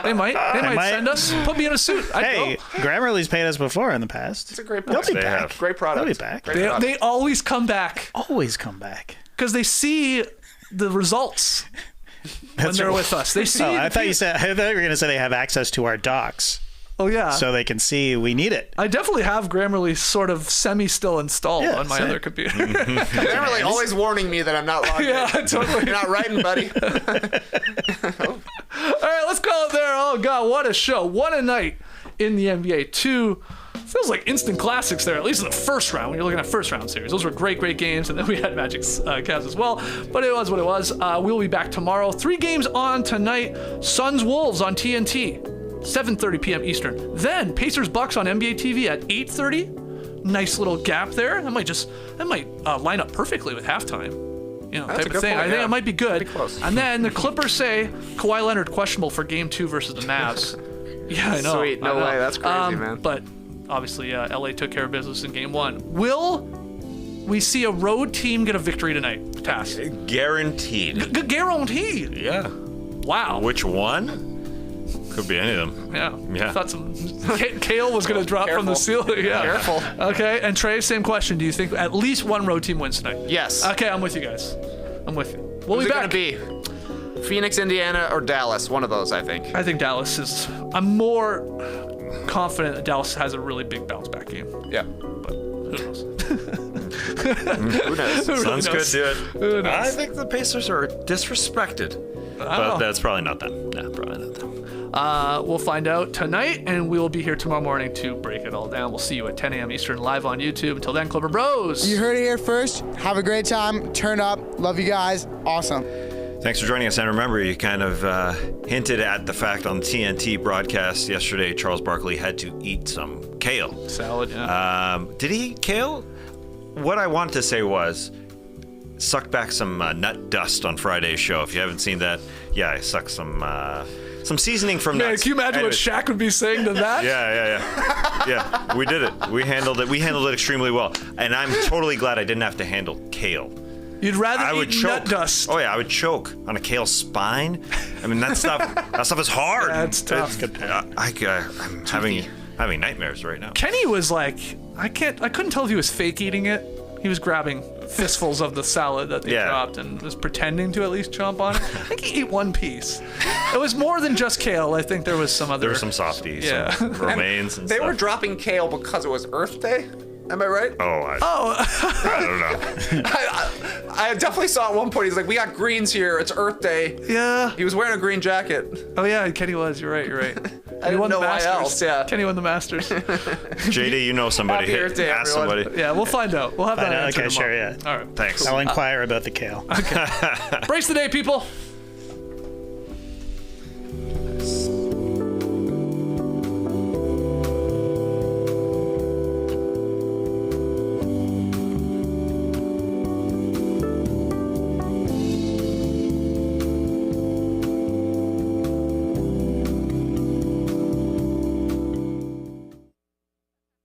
They might send us. Put me in a suit. Hey, Grammarly's paid us before in the past. It's a great They'll product. be They back. have. Great product. They'll be back. Great product. They always come back Always come back. because they see the results when they're with us. They see. Oh, I thought you were going to say they have access to our docs Oh yeah. so they can see we need it. I definitely have Grammarly sort of still installed Yeah, on my same. other computer. Grammarly always warning me that I'm not logged Yeah, in. totally. You're not writing, buddy. All right, let's call it there. Oh God, what a show! What a night in the NBA. Two feels like instant classics there, at least in the first round. When you're looking at first round series, those were great games, and then we had Magic Cavs as well. But it was what it was. We'll be back tomorrow. 3 games on tonight. Suns Wolves on TNT, 7:30 p.m. Eastern. Then Pacers Bucks on NBA TV at 8:30. Nice little gap there. That might line up perfectly with halftime. You know, That's type a of good thing. point, I think yeah. it might be good. Pretty close. And then the Clippers say Kawhi Leonard questionable for Game 2 versus the Mavs. Yeah, I know. Sweet. No I know. way. That's crazy, man. But obviously, LA took care of business in Game 1. Will we see a road team get a victory tonight? Task. Guaranteed. Guaranteed. Yeah. Wow. Which one? Could be any of them. Yeah. Thought some Kale was going to drop from the ceiling. Yeah. Careful. Okay. And Trey, same question. Do you think at least one road team wins tonight? Yes. Okay, I'm with you guys. I'm with you. We'll Who's be it back. going to be? Phoenix, Indiana, or Dallas? One of those, I think. I think Dallas is. I'm more confident that Dallas has a really big bounce back game. Yeah. But who knows? Who knows? Who really Suns could knows? do Who it. knows? I think the Pacers are disrespected. But that's probably not them. Nah, probably not them. We'll find out tonight, and we will be here tomorrow morning to break it all down. We'll see you at 10 a.m. Eastern live on YouTube. Until then, Clipper Bros. You heard it here first. Have a great time. Turn up. Love you guys. Awesome. Thanks for joining us. And remember, you kind of hinted at the fact on the TNT broadcast yesterday, Charles Barkley had to eat some kale. Salad, yeah. Did he eat kale? What I wanted to say was, sucked back some nut dust on Friday's show. If you haven't seen that, yeah, I sucked some seasoning from Man, nuts. can you imagine Anyways. what Shaq would be saying to that? Yeah, we did it. We handled it extremely well. And I'm totally glad I didn't have to handle kale. You'd rather I would eat choke. nut dust. Oh yeah, I would choke on a kale spine. I mean, that stuff is hard. Yeah, it's tough. I'm having nightmares right now. Kenny was like, I couldn't tell if he was fake eating it. He was grabbing fistfuls of the salad that they dropped and was pretending to at least chomp on it. I think he ate one piece. It was more than just kale. I think there was some other. There were some softies, some romaines, and they stuff. were dropping kale because it was Earth Day. Am I right? I don't know. I definitely saw at one point. He's like, "We got greens here. It's Earth Day." Yeah. He was wearing a green jacket. Oh yeah, Kenny was. You're right. I didn't know why else. Yeah. Kenny won the Masters. JD, you know somebody. Happy Earth Day, Ask everyone. somebody. Yeah, we'll find out. We'll have that answer Okay, tomorrow. sure, yeah. All right. Thanks. I'll inquire about the kale. Brace the day, people.